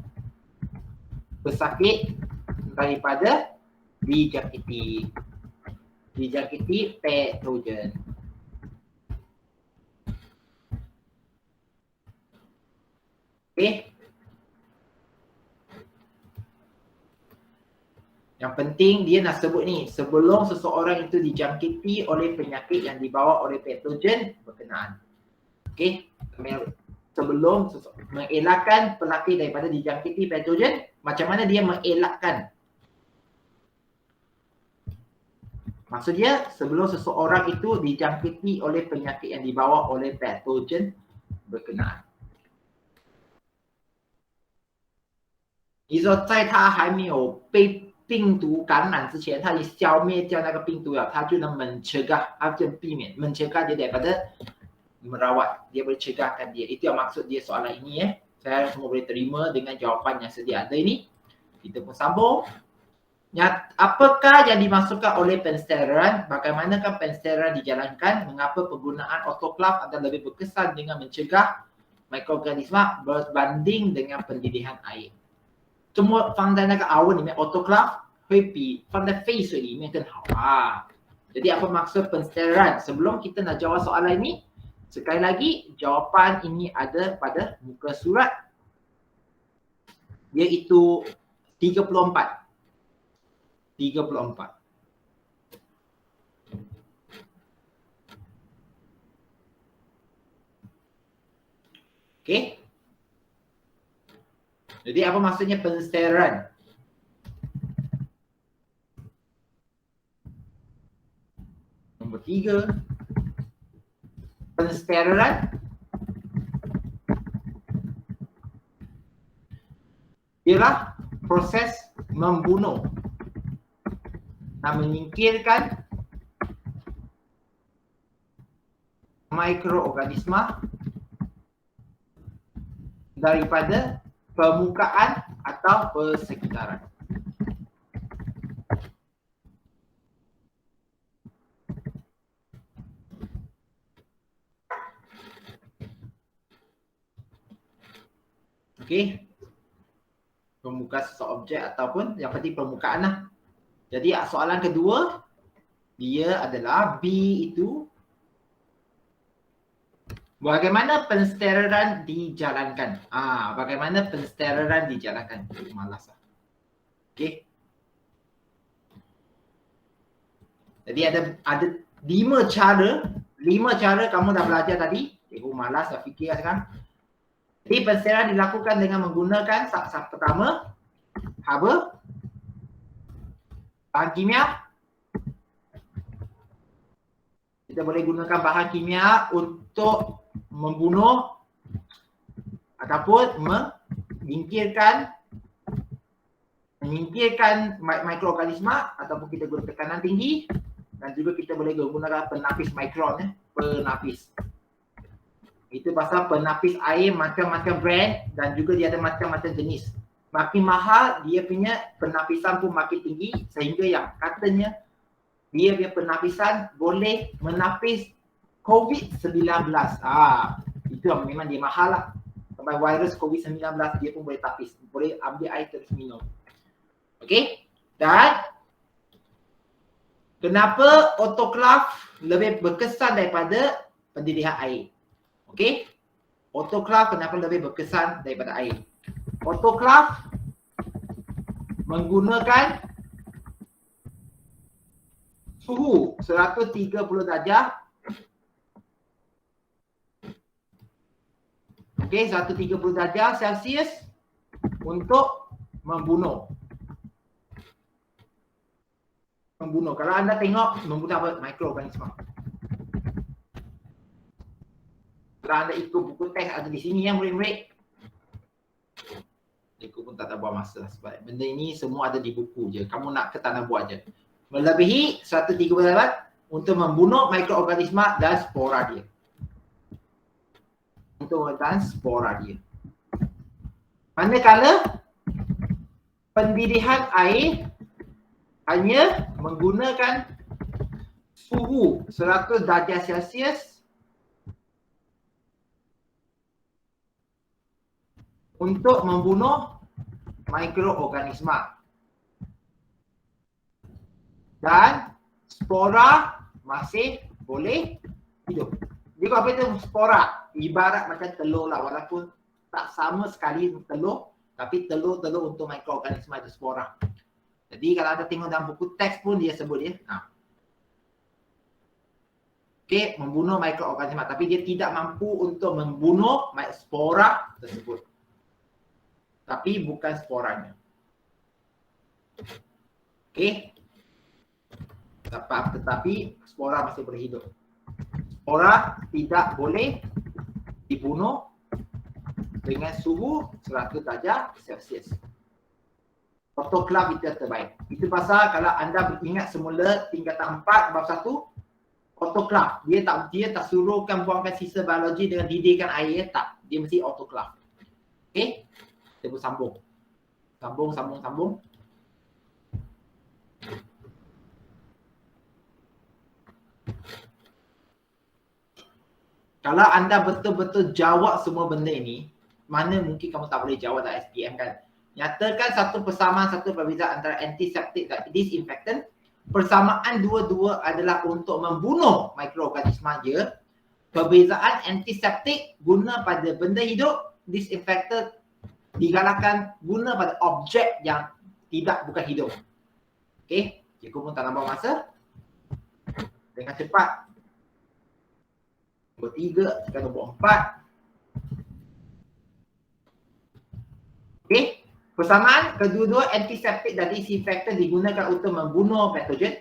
pesakit daripada dijangkiti patogen. Okey. Yang penting dia nak sebut ni, sebelum seseorang itu dijangkiti oleh penyakit yang dibawa oleh patogen berkenaan. Okey, sebelum mengelakkan pelakis daripada dijangkiti patogen, macam mana dia mengelakkan? Maksud dia sebelum seseorang itu dijangkiti oleh penyakit yang dibawa oleh patogen berkenaan. 你说在它还没有被病毒感染之前，它已消灭掉那个病毒了，它就能 mencegah, 它就避免 mencegah dia daripada merawat, dia boleh cegahkan dia. Itu yang maksud dia soalan ini ya. Saya semua boleh terima dengan jawapan yang sedia ada ini. Kita pun sambung. Apakah yang dimasukkan oleh pensteroran? Bagaimanakah pensteroran dijalankan? Mengapa penggunaan autoclave adalah lebih berkesan dengan mencegah mikroorganisma berbanding dengan pendedihan air? 这么放在那个熬温里面 autoclave 会比放在沸水里面更好啊。Jadi apa maksud pensteroran? Sebelum kita nak jawab soalan ini, sekali lagi jawapan ini ada pada muka surat, iaitu 34. Okey. Jadi apa maksudnya pensteroran? Nombor 3. Pensteroran ialah proses membunuh dan menyingkirkan mikroorganisma daripada permukaan atau persekitaran. Okey. Permukaan sesuatu objek ataupun yang penting permukaan lah. Jadi soalan kedua, dia adalah B itu, bagaimana pensteroran dijalankan? Bagaimana pensteroran dijalankan? Malas lah. Okey. Jadi ada 5 cara kamu dah belajar tadi. Cikgu malas dah fikir sekarang. Jadi pensteroran dilakukan dengan menggunakan pertama, haba, bahan kimia. Kita boleh gunakan bahan kimia untuk membunuh ataupun menyingkirkan mikroorganisma, ataupun kita guna tekanan tinggi, dan juga kita boleh gunakan penapis mikron, penapis. Itu pasal penapis air macam-macam brand dan juga dia ada macam-macam jenis. Makin mahal dia punya penapisan pun makin tinggi, sehingga yang katanya dia punya penapisan boleh menapis COVID-19. Itu memang dia mahal lah. Sampai virus COVID-19 dia pun boleh tapis, boleh ambil air terus minum. Okey? Dan kenapa autoclave lebih berkesan daripada pendedihan air? Okey? Autoclave kenapa lebih berkesan daripada air? Autoclave menggunakan suhu 130 darjah. Okey, 130 darjah Celsius untuk membunuh. Kalau anda tengok membunuh apa? Mikroorganisma. Kalau anda ikut buku teks ada di sini yang murid-murid. Aku pun tak ada buat masa sebab benda ini semua ada di buku je. Kamu nak ke tanah buat je. Melebihi 130 darjah untuk membunuh mikroorganisma dan spora dia. Manakala pendedihan air hanya menggunakan suhu 100 darjah Celsius untuk membunuh mikroorganisma. Dan spora masih boleh hidup. Jadi apa itu spora? Ibarat macam telur lah, walaupun tak sama sekali telur, tapi telur-telur untuk mikroorganisma itu spora. Jadi kalau ada tengok dalam buku teks pun dia sebut dia. Okey, membunuh mikroorganisma, tapi dia tidak mampu untuk membunuh spora tersebut. Tapi bukan sporanya. Okey. Tetapi spora masih boleh hidup. Spora tidak boleh dibunuh dengan suhu 100 darjah Celsius. Autoclave itu yang terbaik. Itu pasal kalau anda ingat semula tingkatan 4 bab 1, autoclave. Dia tak suruhkan buangkan sisa biologi dengan didihkan air, tak. Dia mesti autoclave. Okey? Kita sambung. Sambung. Kalau anda betul-betul jawab semua benda ini, mana mungkin kamu tak boleh jawab dalam SPM kan? Nyatakan satu persamaan, satu perbezaan antara antiseptik dan disinfektan. Persamaan dua-dua adalah untuk membunuh mikroorganisma je. Perbezaan antiseptik guna pada benda hidup, disinfektan digalakkan guna pada objek yang bukan hidup. Okey, cikgu pun tak nampak masa. Dengan cepat. Nombor 3 tekan nombor 4. Okey, persamaan kedua-dua antiseptik dan disinfektan digunakan untuk membunuh patogen.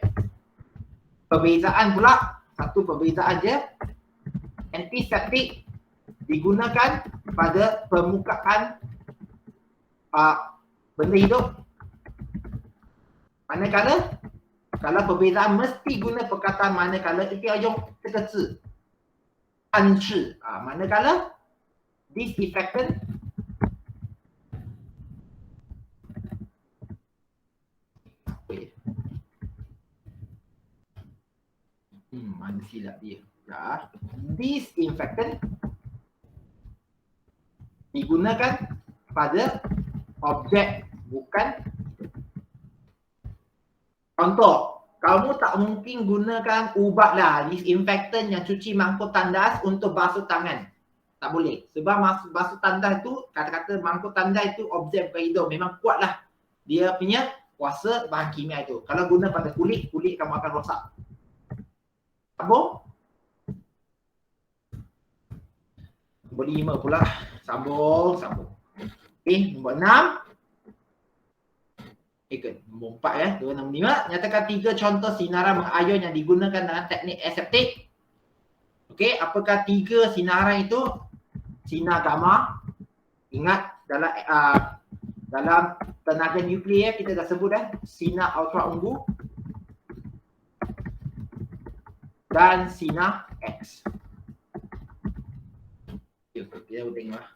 Perbezaan pula, satu perbezaan je. Antiseptik digunakan pada permukaan benda hidup. Manakala kalau perbezaan mesti guna perkataan manakala itu yang terkecil. Manakala disinfektan mana silap dia. Disinfektan digunakan pada objek bukan. Contoh, kamu tak mungkin gunakan ubat lah, disinfektan yang cuci mangkuk tandas untuk basuh tangan. Tak boleh. Sebab basuh tandas tu, kata-kata mangkuk tandas itu objek bukan hidup. Memang kuat lah dia punya kuasa bahan kimia itu. Kalau guna pada kulit kamu akan rosak. Sambung. Nombor 5 pula. Sambung. Okey, nombor 6. Nombor 4 ya. 2, 6, 5. Nyatakan 3 contoh sinaran mengayon yang digunakan dalam teknik aseptik. Okey, apakah 3 sinaran itu? Sinar gamma. Ingat dalam tenaga nuklear kita dah sebut sinar ultra ungu dan sinar X. Ya ke? Kita tengoklah.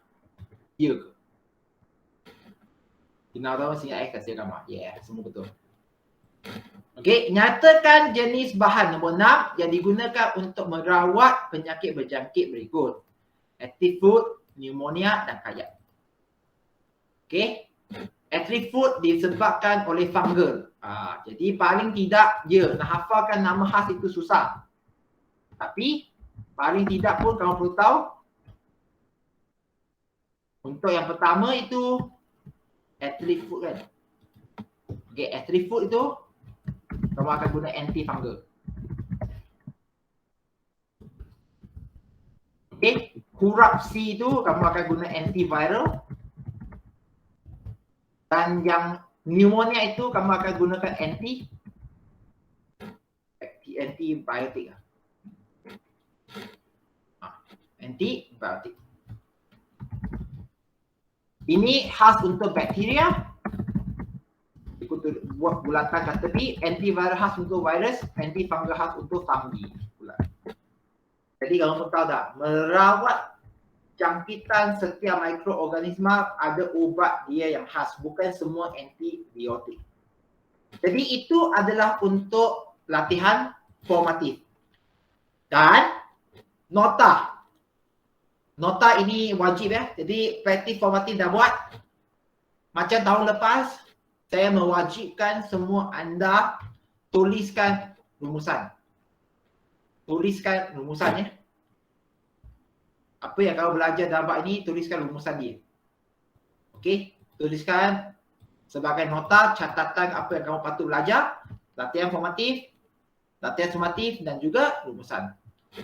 Ya ke? Sinar tahu sinar X dan sinar gamma. Ya, semua betul. Okey, nyatakan jenis bahan nombor 6 yang digunakan untuk merawat penyakit berjangkit berikut. Active food, pneumonia dan kayak. Okey. Active food disebabkan oleh fungal. Jadi paling tidak nak hafalkan nama khas itu susah. Tapi paling tidak pun kamu perlu tahu. Untuk yang pertama itu active food kan. Okey, active food itu kamu akan guna antifungal. Okey, huruf C itu kamu akan guna antiviral. Dan yang pneumonia itu kamu akan gunakan antibiotik. Antibiotik. Ini khas untuk bakteria. Buat bulatan kat tepi. Antiviral khas untuk virus. Antifungal khas untuk fungi. Jadi kamu tahu tak? Merawat jangkitan setiap mikroorganisma ada ubat dia yang khas. Bukan semua antibiotik. Jadi itu adalah untuk latihan formatif. Dan nota. Nota ini wajib ya. Jadi praktis formatif dah buat. Macam tahun lepas, saya mewajibkan semua anda tuliskan rumusan. Tuliskan rumusan ya. Apa yang kamu belajar dalam bab ini, tuliskan rumusan dia. Okey, tuliskan sebagai nota catatan apa yang kamu patut belajar, latihan formatif, latihan sumatif dan juga rumusan.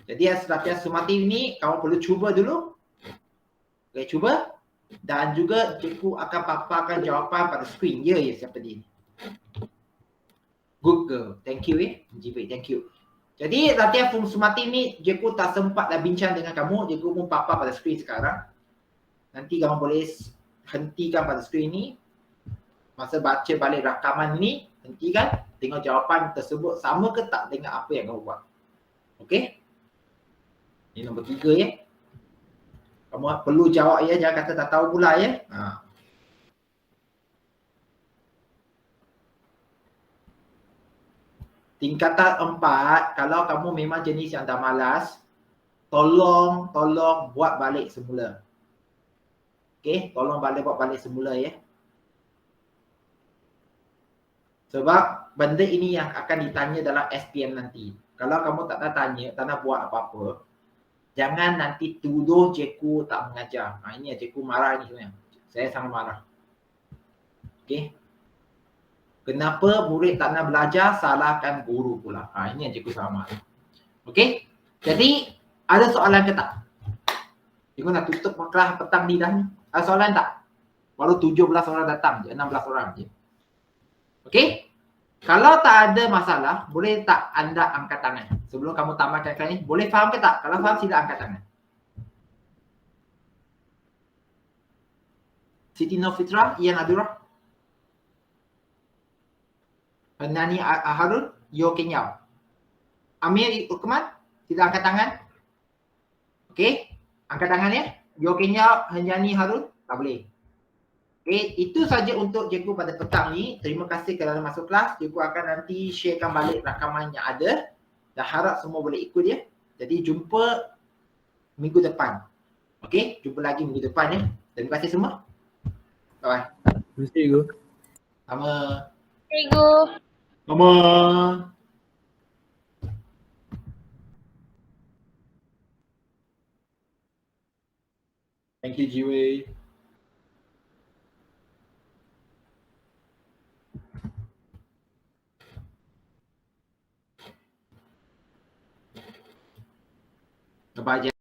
Jadi latihan sumatif ni kamu perlu cuba dulu. Okey, cuba. Dan juga cikgu akan paparkan jawapan pada skrin. Ya, siapa dia? Good girl. Thank you Jibril, thank you. Jadi latihan sumatif ni cikgu tak sempat dah bincang dengan kamu, cikgu pun papar pada skrin sekarang. Nanti kamu boleh hentikan pada skrin ni. Masa baca balik rakaman ni, hentikan, tengok jawapan tersebut sama ke tak dengan apa yang kamu buat. Okey? Ini nombor 3 ya. Kamu perlu jawab ya, jangan kata tak tahu pula ya. Tingkatan 4, kalau kamu memang jenis yang dah malas, tolong buat balik semula. Okey, tolong buat balik semula ya. Sebab benda ini yang akan ditanya dalam SPM nanti. Kalau kamu tak nak tanya, tak nak buat apa-apa, jangan nanti tuduh cikgu tak mengajar. Ini cikgu marah ni sebenarnya. Saya sangat marah. Okey. Kenapa murid tak nak belajar, salahkan guru pula. Ini yang cikgu sangat marah. Okey. Jadi, ada soalan ke tak? Cikgu nak tutup kelas petang ni dah ni. Ada soalan tak? Baru 17 orang datang je, 16 orang je. Okey? Kalau tak ada masalah, boleh tak anda angkat tangan? Sebelum kamu tamatkan kelas ni, boleh faham ke tak? Kalau faham, sila angkat tangan. Siti Nurfitra, Ian Adura, Nani Harun, Yo Kenyao. Amir Ukman, sila angkat tangan. Okey? Angkat tangan ya. Yo Kenyao, Nani Harun, tak boleh. Okay, itu saja untuk cikgu pada petang ni. Terima kasih kerana masuk kelas. Cikgu akan nanti sharekan balik rakaman yang ada. Dan harap semua boleh ikut ya. Jadi jumpa minggu depan. Okey, jumpa lagi minggu depan ya. Terima kasih semua. Bye. Terima kasih cikgu. Sama. Cikgu. Sama. Thank you Jiwei. Bye-bye.